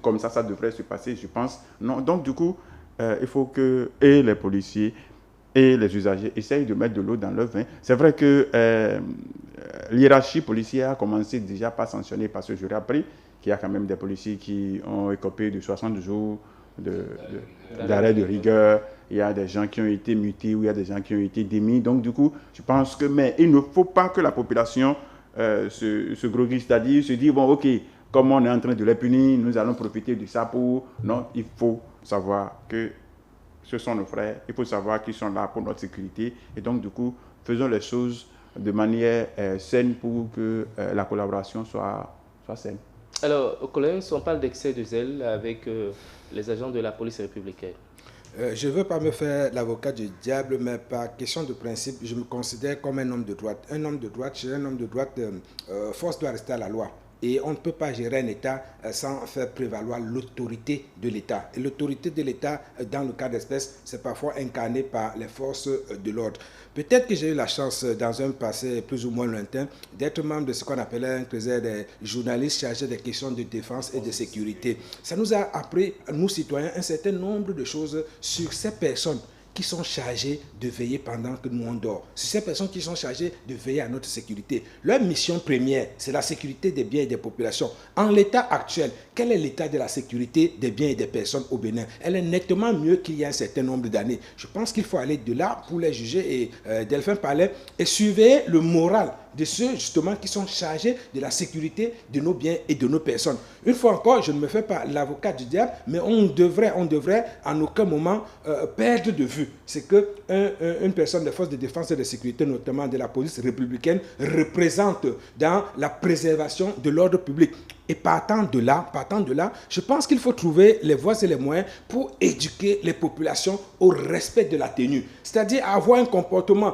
comme ça devrait se passer? Je pense non. Donc du coup, il faut que et les policiers et les usagers essayent de mettre de l'eau dans leur vin. C'est vrai que l'hiérarchie policière a commencé déjà par sanctionner, parce que j'aurais appris qu'il y a quand même des policiers qui ont écopé de 60 jours d'arrêt de rigueur. Il y a des gens qui ont été mutés ou il y a des gens qui ont été démis. Donc, du coup, je pense que... Mais il ne faut pas que la population se groguise, c'est-à-dire se dire, bon, OK, comme on est en train de les punir, nous allons profiter de ça pour... Non, il faut savoir que ce sont nos frères. Il faut savoir qu'ils sont là pour notre sécurité. Et donc, du coup, faisons les choses de manière saine pour que la collaboration soit saine. Alors, Collins, on parle d'excès de zèle avec les agents de la police républicaine. Je ne veux pas me faire l'avocat du diable, mais par question de principe, je me considère comme un homme de droite. Un homme de droite, chez un homme de droite, force doit rester à la loi. Et on ne peut pas gérer un État sans faire prévaloir l'autorité de l'État. Et l'autorité de l'État, dans le cas d'espèce, c'est parfois incarné par les forces de l'ordre. Peut-être que j'ai eu la chance, dans un passé plus ou moins lointain, d'être membre de ce qu'on appelait un réseau des journalistes chargés des questions de défense et de sécurité. Ça nous a appris, nous citoyens, un certain nombre de choses sur ces personnes qui sont chargés de veiller pendant que nous on dort. C'est ces personnes qui sont chargées de veiller à notre sécurité. Leur mission première, c'est la sécurité des biens et des populations. En l'état actuel, quel est l'état de la sécurité des biens et des personnes au Bénin? Elle est nettement mieux qu'il y a un certain nombre d'années. Je pense qu'il faut aller de là pour les juger. Et Delphin parlait et surveiller le moral de ceux justement qui sont chargés de la sécurité de nos biens et de nos personnes. Une fois encore, je ne me fais pas l'avocat du diable, mais on devrait en aucun moment perdre de vue. C'est qu'une personne des forces de défense et de sécurité, notamment de la police républicaine, représente dans la préservation de l'ordre public. Et partant de là, je pense qu'il faut trouver les voies et les moyens pour éduquer les populations au respect de la tenue. C'est-à-dire avoir un comportement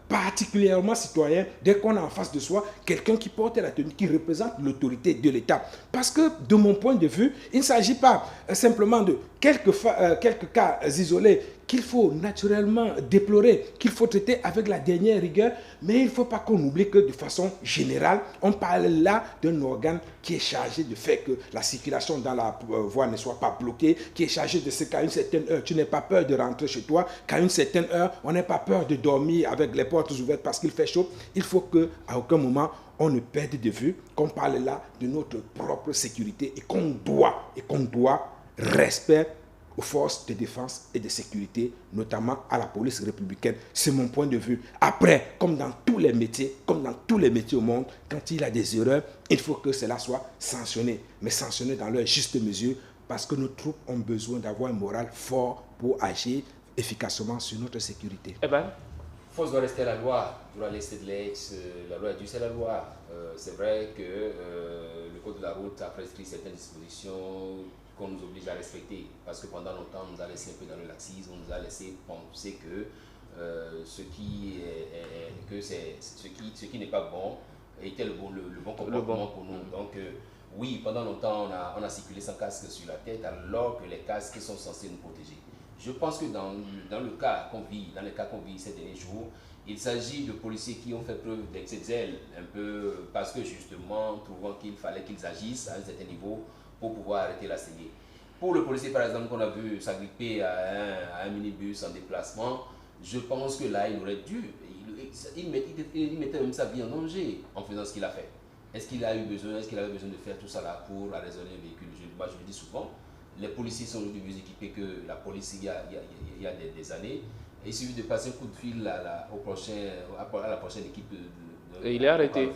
particulièrement citoyen dès qu'on a en face de soi quelqu'un qui porte la tenue, qui représente l'autorité de l'État. Parce que de mon point de vue, il ne s'agit pas simplement de quelques cas isolés qu'il faut naturellement déplorer, qu'il faut traiter avec la dernière rigueur, mais il ne faut pas qu'on oublie que de façon générale, on parle là d'un organe qui est chargé de faire que la circulation dans la voie ne soit pas bloquée, qui est chargé de ce qu'à une certaine heure, tu n'aies pas peur de rentrer chez toi, qu'à une certaine heure, on n'ait pas peur de dormir avec les portes ouvertes parce qu'il fait chaud. Il faut qu'à aucun moment, on ne perde de vue qu'on parle là de notre propre sécurité et qu'on doit respect aux forces de défense et de sécurité, notamment à la police républicaine. C'est mon point de vue. Après, comme dans tous les métiers au monde, quand il y a des erreurs, il faut que cela soit sanctionné, mais sanctionné dans leur juste mesure, parce que nos troupes ont besoin d'avoir un moral fort pour agir efficacement sur notre sécurité. Eh bien, Force doit rester la loi, doit rester de l'ex, la loi du c'est la loi. C'est vrai que le code de la route a prescrit certaines dispositions qu'on nous oblige à respecter, parce que pendant longtemps on nous a laissé un peu dans le laxisme, on nous a laissé penser que ce qui n'est pas bon était le bon comportement pour nous. Donc oui, pendant longtemps on a circulé sans casque sur la tête, alors que les casques sont censés nous protéger. Je pense que dans les cas qu'on vit ces derniers jours, il s'agit de policiers qui ont fait preuve d'excès de zèle, un peu parce que justement, trouvant qu'il fallait qu'ils agissent à un certain niveau pour pouvoir arrêter la saignée. Pour le policier, par exemple, qu'on a vu s'agripper à un minibus en déplacement, je pense que là, il aurait dû, il mettait même sa vie en danger en faisant ce qu'il a fait. Est-ce qu'il avait besoin de faire tout ça là pour arraisonner un véhicule? Moi, je le dis souvent. Les policiers sont aujourd'hui mieux équipés que la police il y a des années. Et il suffit de passer un coup de fil à la prochaine équipe et il est arrêté.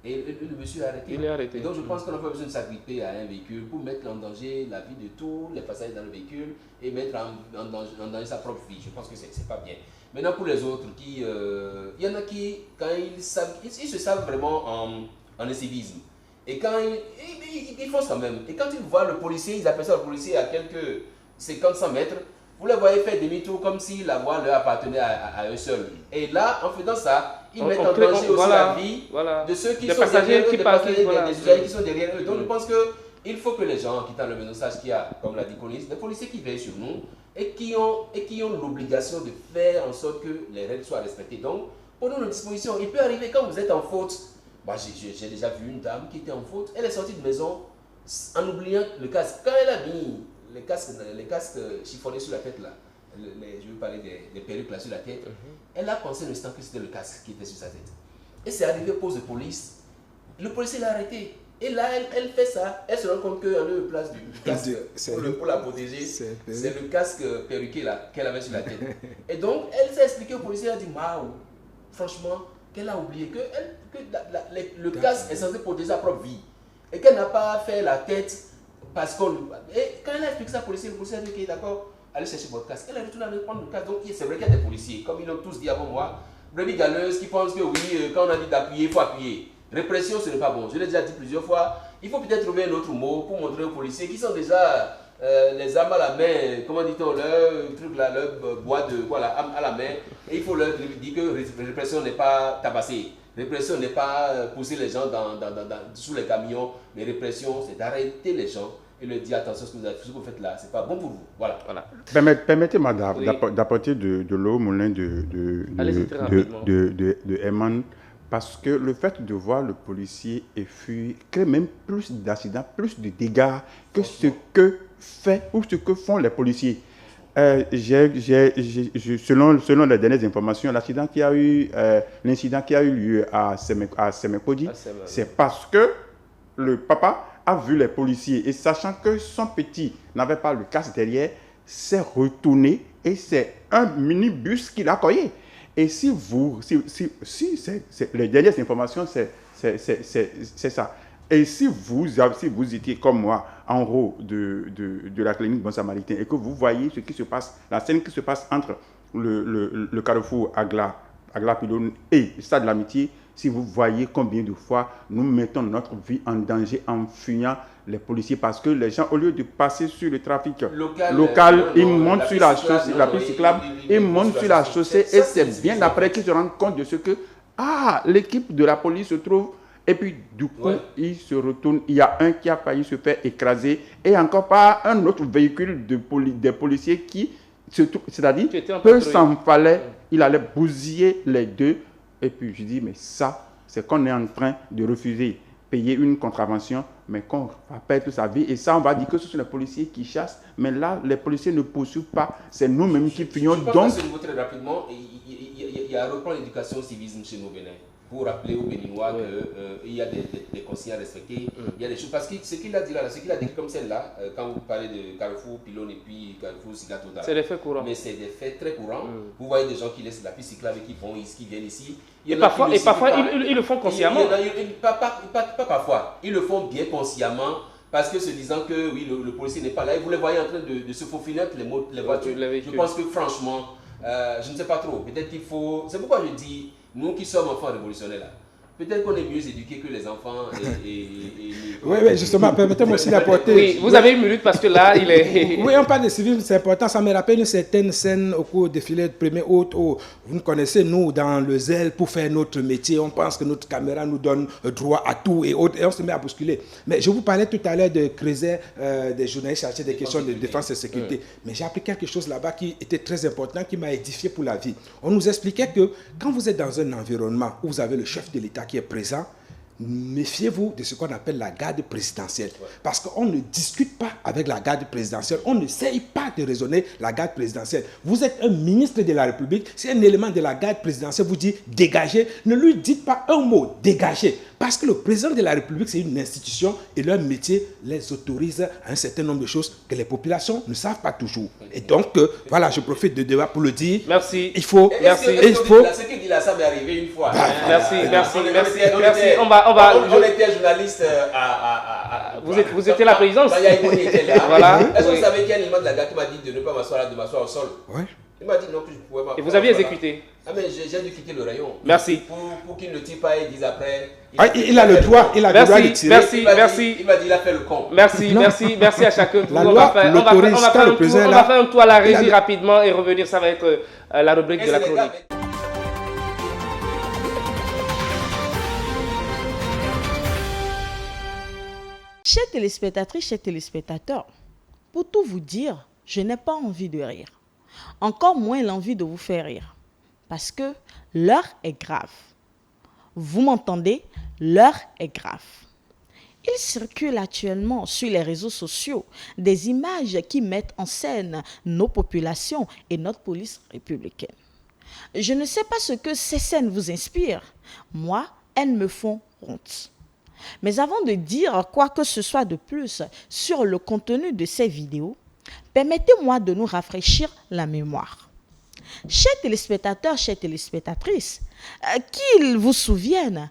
Et le monsieur est arrêté. Il est arrêté. Et donc je pense qu'on n'a pas besoin de s'agripper à un véhicule pour mettre en danger la vie de tous les passagers dans le véhicule et mettre en danger sa propre vie. Je pense que c'est pas bien. Maintenant pour les autres, il y en a qui, quand ils se savent vraiment en incivisme. Et quand ils font ça même. Et quand ils voient le policier, ils appellent ça le policier à quelques 50-100 mètres. Vous les voyez faire demi-tour comme si la voie leur appartenait à eux seuls. Et là, en faisant ça, ils mettent en danger aussi la vie de ceux qui sont derrière eux, des usagers qui sont derrière eux. Donc je pense qu'il faut que les gens qui tendent le message qu'il y a, comme l'a dit Conis, des policiers qui veillent sur nous et qui ont l'obligation de faire en sorte que les règles soient respectées. Donc, pour nous, nos dispositions, il peut arriver quand vous êtes en faute. Moi, j'ai déjà vu une dame qui était en faute. Elle est sortie de maison en oubliant le casque. Quand elle a mis les casques chiffonnés sur la tête, là, je veux parler des perruques là sur la tête, elle a pensé un instant que c'était le casque qui était sur sa tête. Et c'est arrivé au poste de police. Le policier l'a arrêté. Et là, elle fait ça. Elle se rend compte qu'en lieu de place du casque pour la protéger, c'est le casque perruqué là qu'elle avait sur la tête. Et donc, elle s'est expliquée au policier. Elle a dit, waouh, franchement, qu'elle a oublié que le casque est censé protéger sa propre vie et qu'elle n'a pas fait la tête parce qu'on... Et quand elle a expliqué ça au policier, le policier a dit ok, d'accord, allez chercher votre casque. Elle a retourné à prendre le casque. Donc c'est vrai qu'il y a des policiers, comme ils l'ont tous dit avant moi, brebis galeuses qui pensent que oui, quand on a dit d'appuyer, il faut appuyer. Répression, ce n'est pas bon. Je l'ai déjà dit plusieurs fois. Il faut peut-être trouver un autre mot pour montrer aux policiers qui sont déjà les armes à la main, comment dit-on, leur truc là, leur bois de voilà, à la main. Et il faut leur dire que répression n'est pas tabassée. Répression n'est pas pousser les gens sous les camions. Mais répression, c'est d'arrêter les gens et leur dire attention, ce que vous faites là, c'est pas bon pour vous. Voilà. Permettez-moi d'apporter de l'eau au moulin de Herman, parce que le fait de voir le policier fuir crée même plus d'accidents, plus de dégâts que ce que font les policiers. Selon les dernières informations, l'incident qui a eu lieu à Semekodi, c'est parce que le papa a vu les policiers et sachant que son petit n'avait pas le casque derrière, s'est retourné et c'est un minibus qui l'a accueilli. Et si les dernières informations, c'est ça. Et si vous étiez comme moi en haut de la clinique Bon Samaritain et que vous voyez ce qui se passe, la scène qui se passe entre le carrefour Agla-Pylône et le Stade de l'Amitié, si vous voyez combien de fois nous mettons notre vie en danger en fuyant les policiers parce que les gens, au lieu de passer sur le trafic local, ils montent sur la chaussée, la piste cyclable, ils montent sur la chaussée et c'est bien après qu'ils se rendent compte de ce que l'équipe de la police se trouve. Et puis, du coup, il se retourne. Il y a un qui a failli se faire écraser et encore pas un autre véhicule des policiers qui, c'est-à-dire, peu s'en fallait, il allait bousiller les deux. Et puis, je dis, mais ça, c'est qu'on est en train de refuser payer une contravention, mais qu'on va perdre sa vie. Et ça, on va dire que ce sont les policiers qui chassent. Mais là, les policiers ne poursuivent pas. C'est nous-mêmes qui fuyons. Je pense que ce niveau, très rapidement, il y a à reprendre l'éducation civisme chez nos Bénin. Pour rappeler aux Béninois qu'il y a des consignes à respecter, il y a des choses. Parce que ce qu'il a dit là, ce qu'il a dit comme celle-là, quand vous parlez de Carrefour, Pylône et puis Carrefour, Cyclatotal. C'est des faits courants. Mais c'est des faits très courants. Vous voyez des gens qui laissent la piste cyclable et qui viennent ici. Et parfois, ils le font consciemment. Pas parfois. Ils le font bien consciemment. Parce que se disant que oui, le policier n'est pas là, et vous les voyez en train de se faufiler entre les voitures. Je pense que franchement, je ne sais pas trop. Peut-être qu'il faut. C'est pourquoi je dis. Nous qui sommes enfants révolutionnaires là, peut-être qu'on est mieux éduqués que les enfants. Oui, justement, permettez-moi aussi d'apporter. Oui, vous avez une minute parce que là, il est. Oui, on parle de civisme, c'est important. Ça me rappelle une certaine scène au cours du défilé de 1er août où vous nous connaissez, nous, dans le zèle pour faire notre métier, on pense que notre caméra nous donne droit à tout et autres, et on se met à bousculer. Mais je vous parlais tout à l'heure de Creuset, des journalistes chargés des questions de défense et sécurité. Mais j'ai appris quelque chose là-bas qui était très important, qui m'a édifié pour la vie. On nous expliquait que quand vous êtes dans un environnement où vous avez le chef de l'État qui est présent, méfiez-vous de ce qu'on appelle la garde présidentielle. Parce qu'on ne discute pas avec la garde présidentielle. On n'essaye pas de raisonner la garde présidentielle. Vous êtes un ministre de la République. Si un élément de la garde présidentielle vous dit dégagez, ne lui dites pas un mot, dégagez. Parce que le président de la République, c'est une institution et leur métier les autorise à un certain nombre de choses que les populations ne savent pas toujours. Et donc, voilà, je profite de débat pour le dire. Merci. Il faut... Ce qu'il dit là, ça m'est arrivé une fois. Merci. On était journaliste Vous étiez la présidence. Voilà. Est-ce que vous savez qu'il y a un élément de la garde qui m'a dit de ne pas m'asseoir là, de m'asseoir au sol? Oui. Il m'a dit non, que je pouvais pas. Et vous aviez exécuté? Ah, mais j'ai dû quitter le rayon. Merci. Pour qu'il ne tire pas et dise après. Il a le droit, il a le droit de tirer. Merci. Il m'a dit, il a fait le con. Merci à chacun. La loi l'autorise. On va faire un tour à la régie rapidement et revenir. Ça va être la rubrique de la chronique. Chers téléspectatrices, chers téléspectateurs, pour tout vous dire, je n'ai pas envie de rire. Encore moins l'envie de vous faire rire. Parce que l'heure est grave. Vous m'entendez? L'heure est grave. Il circule actuellement sur les réseaux sociaux des images qui mettent en scène nos populations et notre police républicaine. Je ne sais pas ce que ces scènes vous inspirent. Moi, elles me font honte. Mais avant de dire quoi que ce soit de plus sur le contenu de ces vidéos, permettez-moi de nous rafraîchir la mémoire. Chers téléspectateurs, chères téléspectatrices, qu'ils vous souviennent,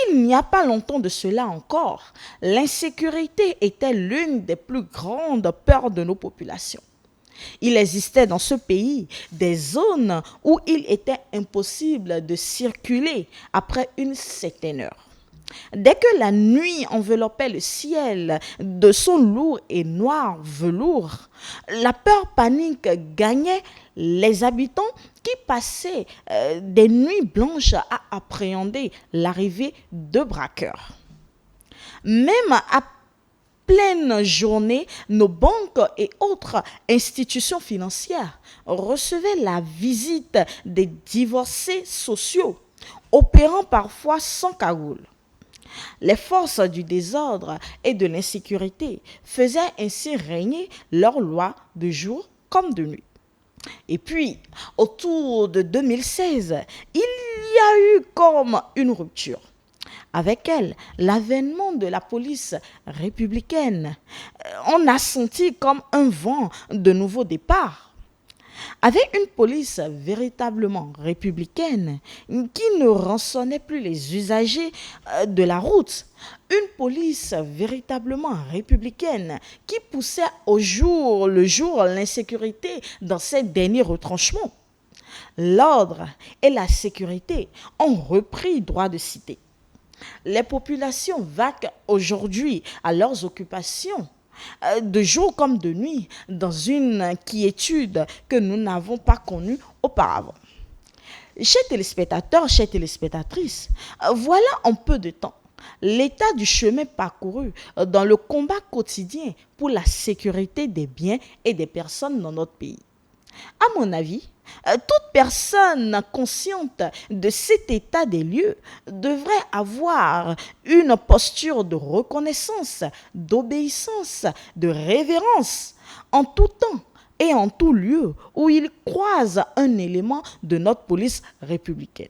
il n'y a pas longtemps de cela encore, l'insécurité était l'une des plus grandes peurs de nos populations. Il existait dans ce pays des zones où il était impossible de circuler après une certaine heure. Dès que la nuit enveloppait le ciel de son lourd et noir velours, la peur panique gagnait les habitants qui passaient des nuits blanches à appréhender l'arrivée de braqueurs. Même à pleine journée, nos banques et autres institutions financières recevaient la visite des divorcés sociaux, opérant parfois sans cagoule. Les forces du désordre et de l'insécurité faisaient ainsi régner leur loi de jour comme de nuit. Et puis, autour de 2016, il y a eu comme une rupture. Avec elle, l'avènement de la police républicaine. On a senti comme un vent de nouveau départ. Avec une police véritablement républicaine qui ne rançonnait plus les usagers de la route, une police véritablement républicaine qui poussait au jour le jour l'insécurité dans ses derniers retranchements. L'ordre et la sécurité ont repris droit de cité. Les populations vaquent aujourd'hui à leurs occupations, de jour comme de nuit, dans une quiétude que nous n'avons pas connue auparavant. Chers téléspectateurs, chères téléspectatrices, voilà en peu de temps l'état du chemin parcouru dans le combat quotidien pour la sécurité des biens et des personnes dans notre pays. À mon avis, toute personne consciente de cet état des lieux devrait avoir une posture de reconnaissance, d'obéissance, de révérence en tout temps et en tout lieu où il croise un élément de notre police républicaine.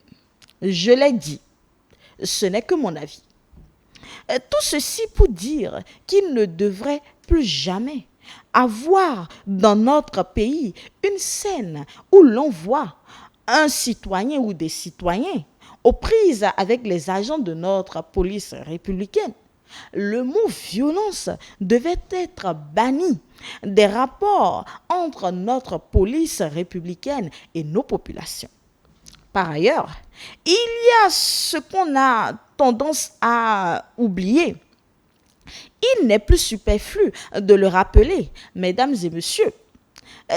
Je l'ai dit, ce n'est que mon avis. Tout ceci pour dire qu'il ne devrait plus jamais avoir dans notre pays une scène où l'on voit un citoyen ou des citoyens aux prises avec les agents de notre police républicaine. Le mot violence devait être banni des rapports entre notre police républicaine et nos populations. Par ailleurs, il y a ce qu'on a tendance à oublier. Il n'est plus superflu de le rappeler, mesdames et messieurs.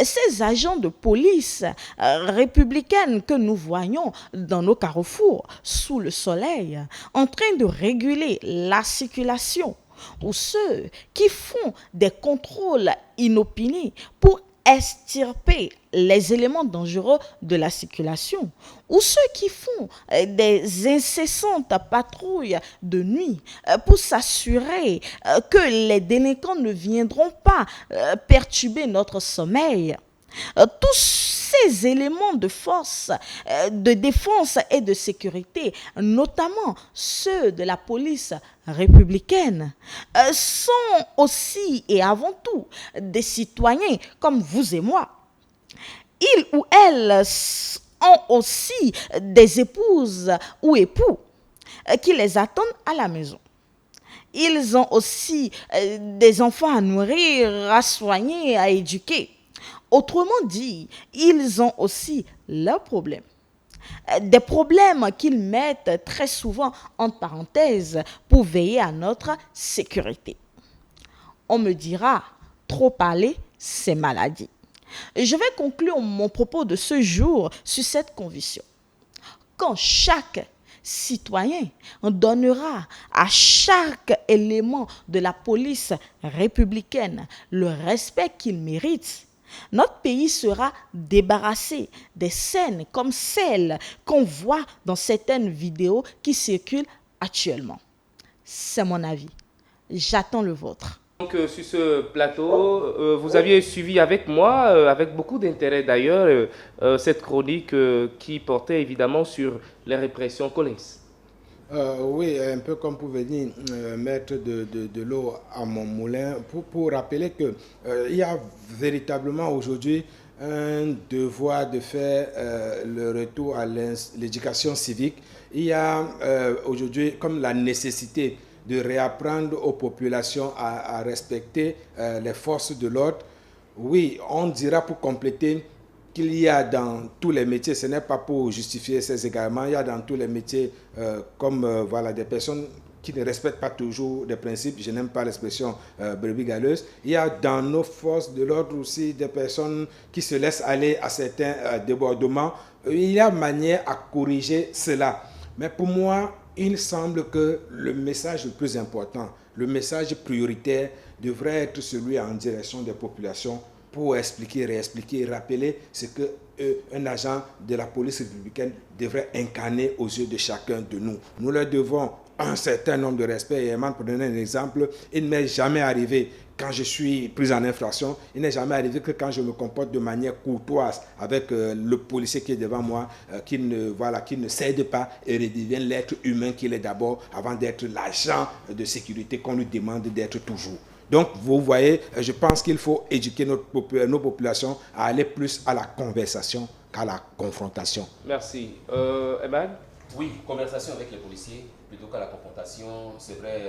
Ces agents de police républicaine que nous voyons dans nos carrefours, sous le soleil, en train de réguler la circulation, ou ceux qui font des contrôles inopinés pour extirper les éléments dangereux de la circulation, ou ceux qui font des incessantes patrouilles de nuit pour s'assurer que les délinquants ne viendront pas perturber notre sommeil. Tous ces éléments de force, de défense et de sécurité, notamment ceux de la police républicaine, sont aussi et avant tout des citoyens comme vous et moi. Ils ou elles ont aussi des épouses ou époux qui les attendent à la maison. Ils ont aussi des enfants à nourrir, à soigner, à éduquer. Autrement dit, ils ont aussi leurs problèmes. Des problèmes qu'ils mettent très souvent entre parenthèses pour veiller à notre sécurité. On me dira, trop parler, c'est maladie. Je vais conclure mon propos de ce jour sur cette conviction. Quand chaque citoyen donnera à chaque élément de la police républicaine le respect qu'il mérite, notre pays sera débarrassé des scènes comme celles qu'on voit dans certaines vidéos qui circulent actuellement. C'est mon avis. J'attends le vôtre. Donc, sur ce plateau, vous aviez suivi avec moi, avec beaucoup d'intérêt d'ailleurs, cette chronique qui portait évidemment sur les répressions. Collins. Oui, un peu comme pour venir mettre de l'eau à mon moulin, pour rappeler qu'il y a véritablement aujourd'hui un devoir de faire le retour à l'éducation civique. Il y a aujourd'hui comme la nécessité de réapprendre aux populations à respecter les forces de l'ordre. Oui, on dira pour compléter qu'il y a dans tous les métiers, ce n'est pas pour justifier ces égarements, il y a dans tous les métiers comme voilà, des personnes qui ne respectent pas toujours des principes. Je n'aime pas l'expression brebis galeuse. Il y a dans nos forces de l'ordre aussi des personnes qui se laissent aller à certains débordements. Il y a manière à corriger cela. Mais pour moi, il semble que le message le plus important, le message prioritaire devrait être celui en direction des populations pour expliquer, réexpliquer, rappeler ce qu'un agent de la police républicaine devrait incarner aux yeux de chacun de nous. Nous leur devons un certain nombre de respect. Et pour donner un exemple, il ne m'est jamais arrivé quand je suis pris en infraction, il n'est jamais arrivé que quand je me comporte de manière courtoise avec le policier qui est devant moi, qu'il ne cède pas et redevienne l'être humain qu'il est d'abord avant d'être l'agent de sécurité qu'on lui demande d'être toujours. Donc, vous voyez, je pense qu'il faut éduquer nos populations à aller plus à la conversation qu'à la confrontation. Merci. Eman? Oui, conversation avec les policiers plutôt qu'à la confrontation. C'est vrai,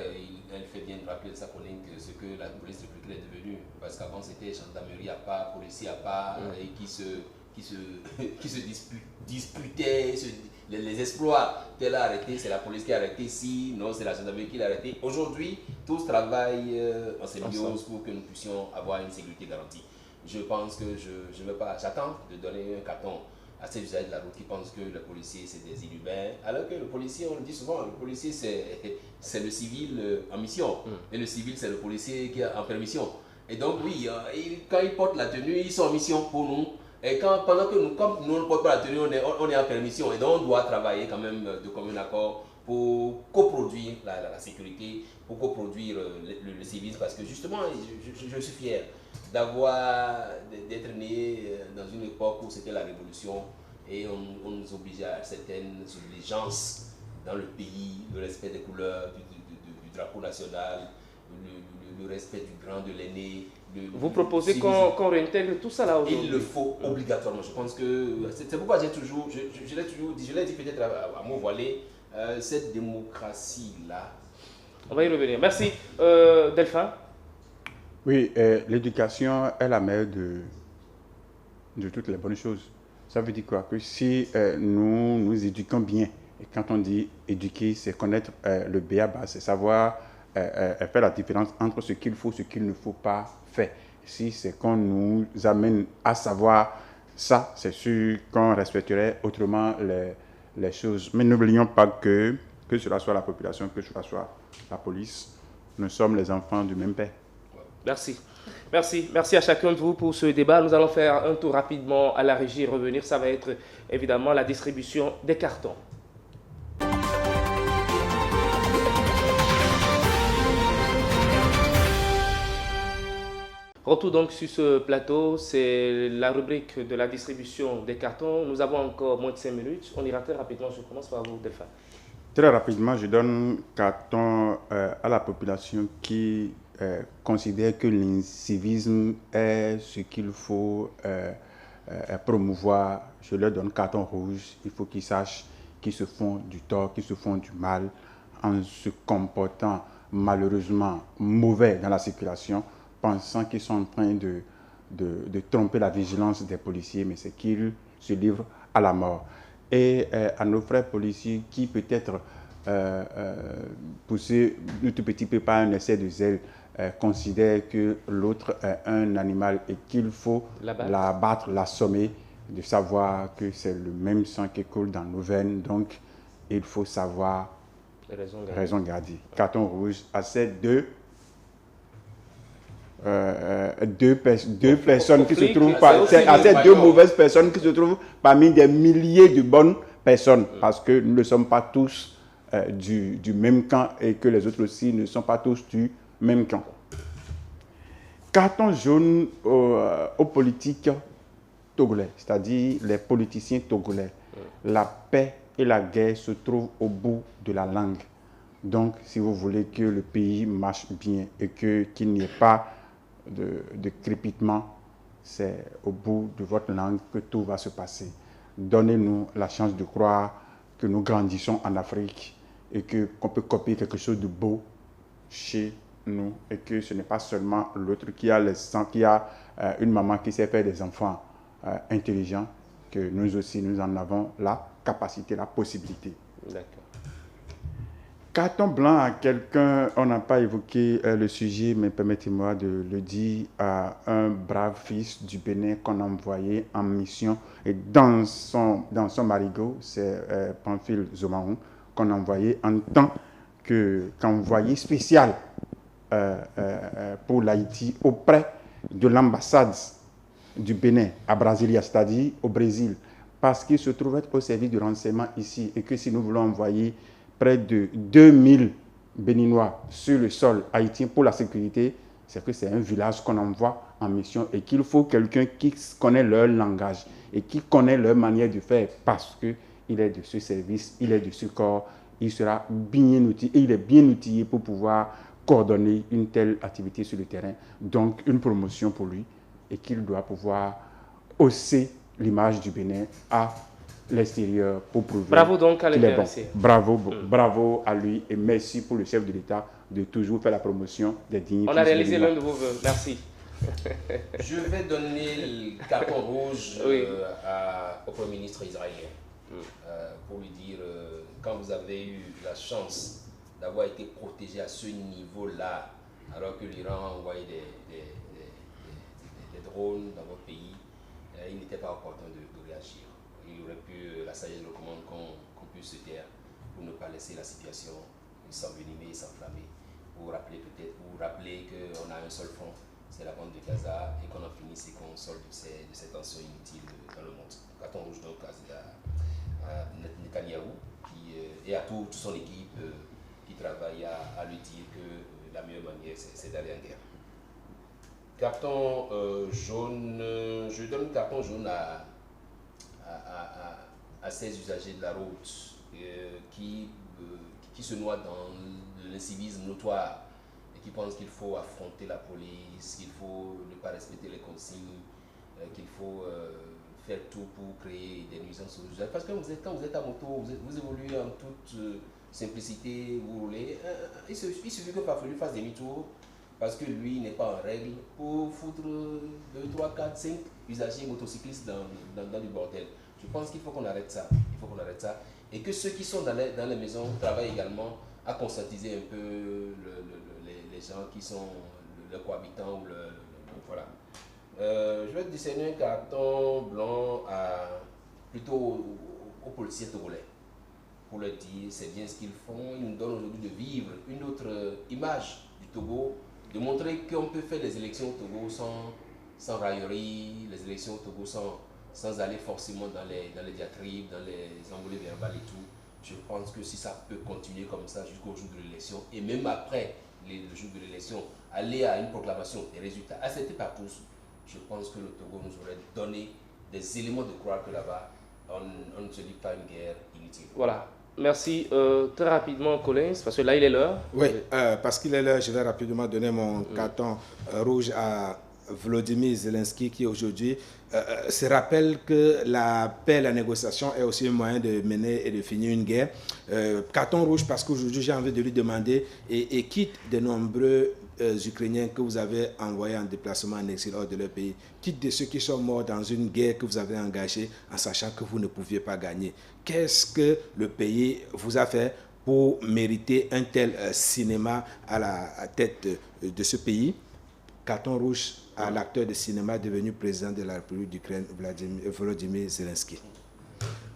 elle fait bien de rappeler de sa collègue ce que la police républicaine est devenue. Parce qu'avant, c'était gendarmerie à part, policier à part, et qui se disputaient les exploits. Tel a arrêté, c'est la police qui a arrêté. Si, non, c'est la gendarmerie qui l'a arrêté. Aujourd'hui, tous travaillent en symbiose pour que nous puissions avoir une sécurité garantie. Je pense que je ne veux pas, j'attends de donner un carton à ces usagers de la route qui pensent que le policier c'est des inhumains, alors que le policier, on le dit souvent, le policier c'est le civil en mission, et le civil c'est le policier qui est en permission. Et donc oui, quand ils portent la tenue, ils sont en mission pour nous, et pendant que comme nous ne portons pas la tenue, on est en permission, et donc on doit travailler quand même de commun accord pour coproduire la sécurité, pour coproduire le civisme, parce que justement, je suis fier d'être né dans une époque où c'était la révolution et on nous obligeait à certaines obligeances dans le pays, le respect des couleurs du drapeau national, le respect du grand, de l'aîné. Vous proposez qu'on réintègre tout ça là aujourd'hui? Il le faut obligatoirement. Je pense que c'est pourquoi j'ai toujours, je l'ai toujours dit, je l'ai dit peut-être à mots voilés, cette démocratie-là. On va y revenir. Merci. Delphin? Oui, l'éducation est la mère de toutes les bonnes choses. Ça veut dire quoi? Que si nous éduquons bien, et quand on dit éduquer, c'est connaître le b.a.-ba, c'est savoir faire la différence entre ce qu'il faut, ce qu'il ne faut pas faire. Si c'est qu'on nous amène à savoir ça, c'est sûr qu'on respecterait autrement les choses. Mais n'oublions pas que cela soit la population, que cela soit la police, nous sommes les enfants du même père. Merci. Merci à chacun de vous pour ce débat. Nous allons faire un tour rapidement à la régie et revenir. Ça va être évidemment la distribution des cartons. Retour donc sur ce plateau, c'est la rubrique de la distribution des cartons. Nous avons encore moins de 5 minutes. On ira très rapidement. Je commence par vous, Delphin. Très rapidement, je donne carton à la population qui considère que l'incivisme est ce qu'il faut promouvoir. Je leur donne carton rouge. Il faut qu'ils sachent qu'ils se font du tort, qu'ils se font du mal en se comportant malheureusement mauvais dans la circulation, pensant qu'ils sont en train de tromper la vigilance des policiers, mais c'est qu'ils se livrent à la mort. Et à nos frères policiers qui peut-être poussés un tout petit peu par un excès de zèle, considèrent que l'autre est un animal et qu'il faut l'abattre, l'assommer, de savoir que c'est le même sang qui coule dans nos veines, donc il faut savoir raison garder. Carton rouge à ces deux personnes qui se trouvent à ces deux mauvaises personnes qui se trouvent parmi des milliers de bonnes personnes, parce que nous ne sommes pas tous du même camp et que les autres aussi ne sont pas tous du même camp. Carton jaune aux politiques togolais, c'est-à-dire les politiciens togolais. La paix et la guerre se trouvent au bout de la langue. Donc, si vous voulez que le pays marche bien et qu'il n'y ait pas de crépitement, c'est au bout de votre langue que tout va se passer. Donnez-nous la chance de croire que nous grandissons en Afrique et qu'on peut copier quelque chose de beau chez nous et que ce n'est pas seulement l'autre qui a une maman qui sait faire des enfants intelligents, que nous aussi nous en avons la capacité, la possibilité. D'accord. Carton blanc à quelqu'un, on n'a pas évoqué le sujet, mais permettez-moi de le dire, à un brave fils du Bénin qu'on a envoyé en mission. Et dans son marigot, c'est Pamphile Zomaron qu'on a envoyé en tant qu'envoyé spécial pour l'Haïti auprès de l'ambassade du Bénin à Brasilia, c'est-à-dire au Brésil, parce qu'il se trouvait au service du renseignement ici et que si nous voulons envoyer près de 2000 Béninois sur le sol haïtien pour la sécurité, c'est que c'est un village qu'on envoie en mission et qu'il faut quelqu'un qui connaît leur langage et qui connaît leur manière de faire parce qu'il est de ce service, il est de ce corps, il sera bien outillé et il est bien outillé pour pouvoir coordonner une telle activité sur le terrain. Donc une promotion pour lui et qu'il doit pouvoir hausser l'image du Bénin à l'extérieur pour prouver bravo donc à qu'il est bon. l'intéressé. Bravo à lui et merci pour le chef de l'État de toujours faire la promotion des dignes. On a réalisé l'un de vos vœux. Merci. Je vais donner le carton rouge au Premier ministre israélien pour lui dire quand vous avez eu la chance d'avoir été protégé à ce niveau-là, alors que l'Iran a envoyé des drones dans votre pays, il n'était pas opportun de réagir. Il aurait pu, la sagesse recommande qu'on puisse se taire pour ne pas laisser la situation s'envenimer et s'enflammer. Pour rappeler qu'on a un seul front, c'est la bande de Gaza, et qu'on en finisse et qu'on solde de ces tensions inutiles dans le monde. Carton rouge donc à Netanyahou et à toute son équipe qui travaille à lui dire que la meilleure manière c'est d'aller en guerre. Carton jaune, je donne carton jaune à ces usagers de la route qui se noient dans l'incivisme notoire et qui pensent qu'il faut affronter la police, qu'il faut ne pas respecter les consignes, qu'il faut faire tout pour créer des nuisances aux usagers. Parce que quand vous êtes à moto, vous évoluez en toute simplicité, vous roulez. Il suffit que Farfelu fasse demi-tour parce que lui n'est pas en règle pour foutre 2, 3, 4, 5 usagers motocyclistes dans du bordel. Je pense qu'il faut qu'on arrête ça. Et que ceux qui sont dans les maisons travaillent également à conscientiser un peu les gens qui sont le cohabitant ou voilà. Je vais décerner un carton blanc plutôt aux policiers togolais pour leur dire c'est bien ce qu'ils font. Ils nous donnent aujourd'hui de vivre une autre image du Togo, de montrer qu'on peut faire les élections au Togo sans raillerie, les élections au Togo sans aller forcément dans les diatribes, dans les envolées verbales et tout. Je pense que si ça peut continuer comme ça jusqu'au jour de l'élection, et même après le jour de l'élection, aller à une proclamation des résultats acceptés par tous, je pense que le Togo nous aurait donné des éléments de croire que là-bas, on ne se dit pas une guerre inutile. Voilà. Merci. Très rapidement, Collins, parce que là, il est l'heure. Oui, parce qu'il est l'heure, je vais rapidement donner mon carton rouge à Volodymyr Zelensky qui aujourd'hui se rappelle que la paix, la négociation est aussi un moyen de mener et de finir une guerre. Carton rouge parce qu'aujourd'hui j'ai envie de lui demander et quitte de nombreux Ukrainiens que vous avez envoyés en déplacement en exil hors de leur pays, quitte de ceux qui sont morts dans une guerre que vous avez engagée en sachant que vous ne pouviez pas gagner. Qu'est-ce que le pays vous a fait pour mériter un tel cinéma à la tête de ce pays? Carton rouge à l'acteur de cinéma devenu président de la République d'Ukraine, Volodymyr Zelensky.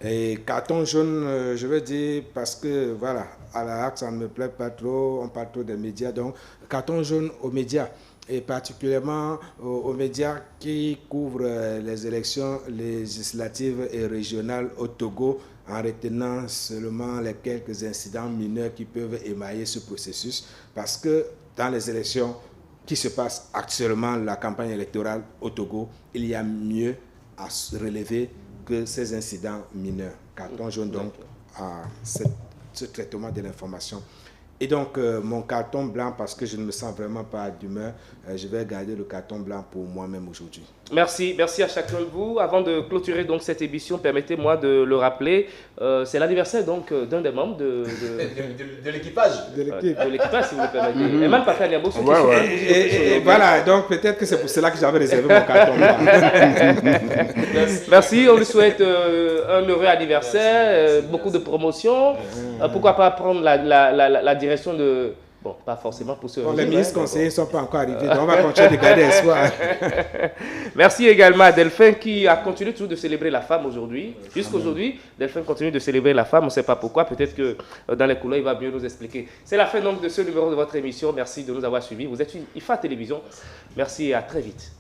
Et carton jaune, je veux dire, parce que voilà, à la HAC, ça ne me plaît pas trop, on parle trop des médias, donc carton jaune aux médias, et particulièrement aux médias qui couvrent les élections législatives et régionales au Togo, en retenant seulement les quelques incidents mineurs qui peuvent émailler ce processus, parce que dans les élections qui se passent actuellement, la campagne électorale au Togo, il y a mieux à relever que ces incidents mineurs. Carton jaune donc à ce traitement de l'information. Et donc mon carton blanc, parce que je ne me sens vraiment pas d'humeur, je vais garder le carton blanc pour moi-même aujourd'hui. Merci à chacun de vous. Avant de clôturer donc cette émission, permettez-moi de le rappeler, c'est l'anniversaire donc d'un des membres de l'équipage. De l'équipage, si vous le permettez. Et même Papa Niambo, et voilà, donc peut-être que c'est pour cela que j'avais réservé mon carton. Merci, on lui souhaite un heureux anniversaire, beaucoup de promotions. Pourquoi pas prendre la direction de... Bon, pas forcément pour ce... Les ministres conseillers ne sont pas encore arrivés, donc on va continuer de garder espoir. Merci également à Delphin qui a continué toujours de célébrer la femme aujourd'hui. Jusqu'aujourd'hui, Delphin continue de célébrer la femme, on ne sait pas pourquoi, peut-être que dans les couloirs, il va mieux nous expliquer. C'est la fin donc de ce numéro de votre émission, merci de nous avoir suivis. Vous êtes sur IFA Télévision, merci et à très vite.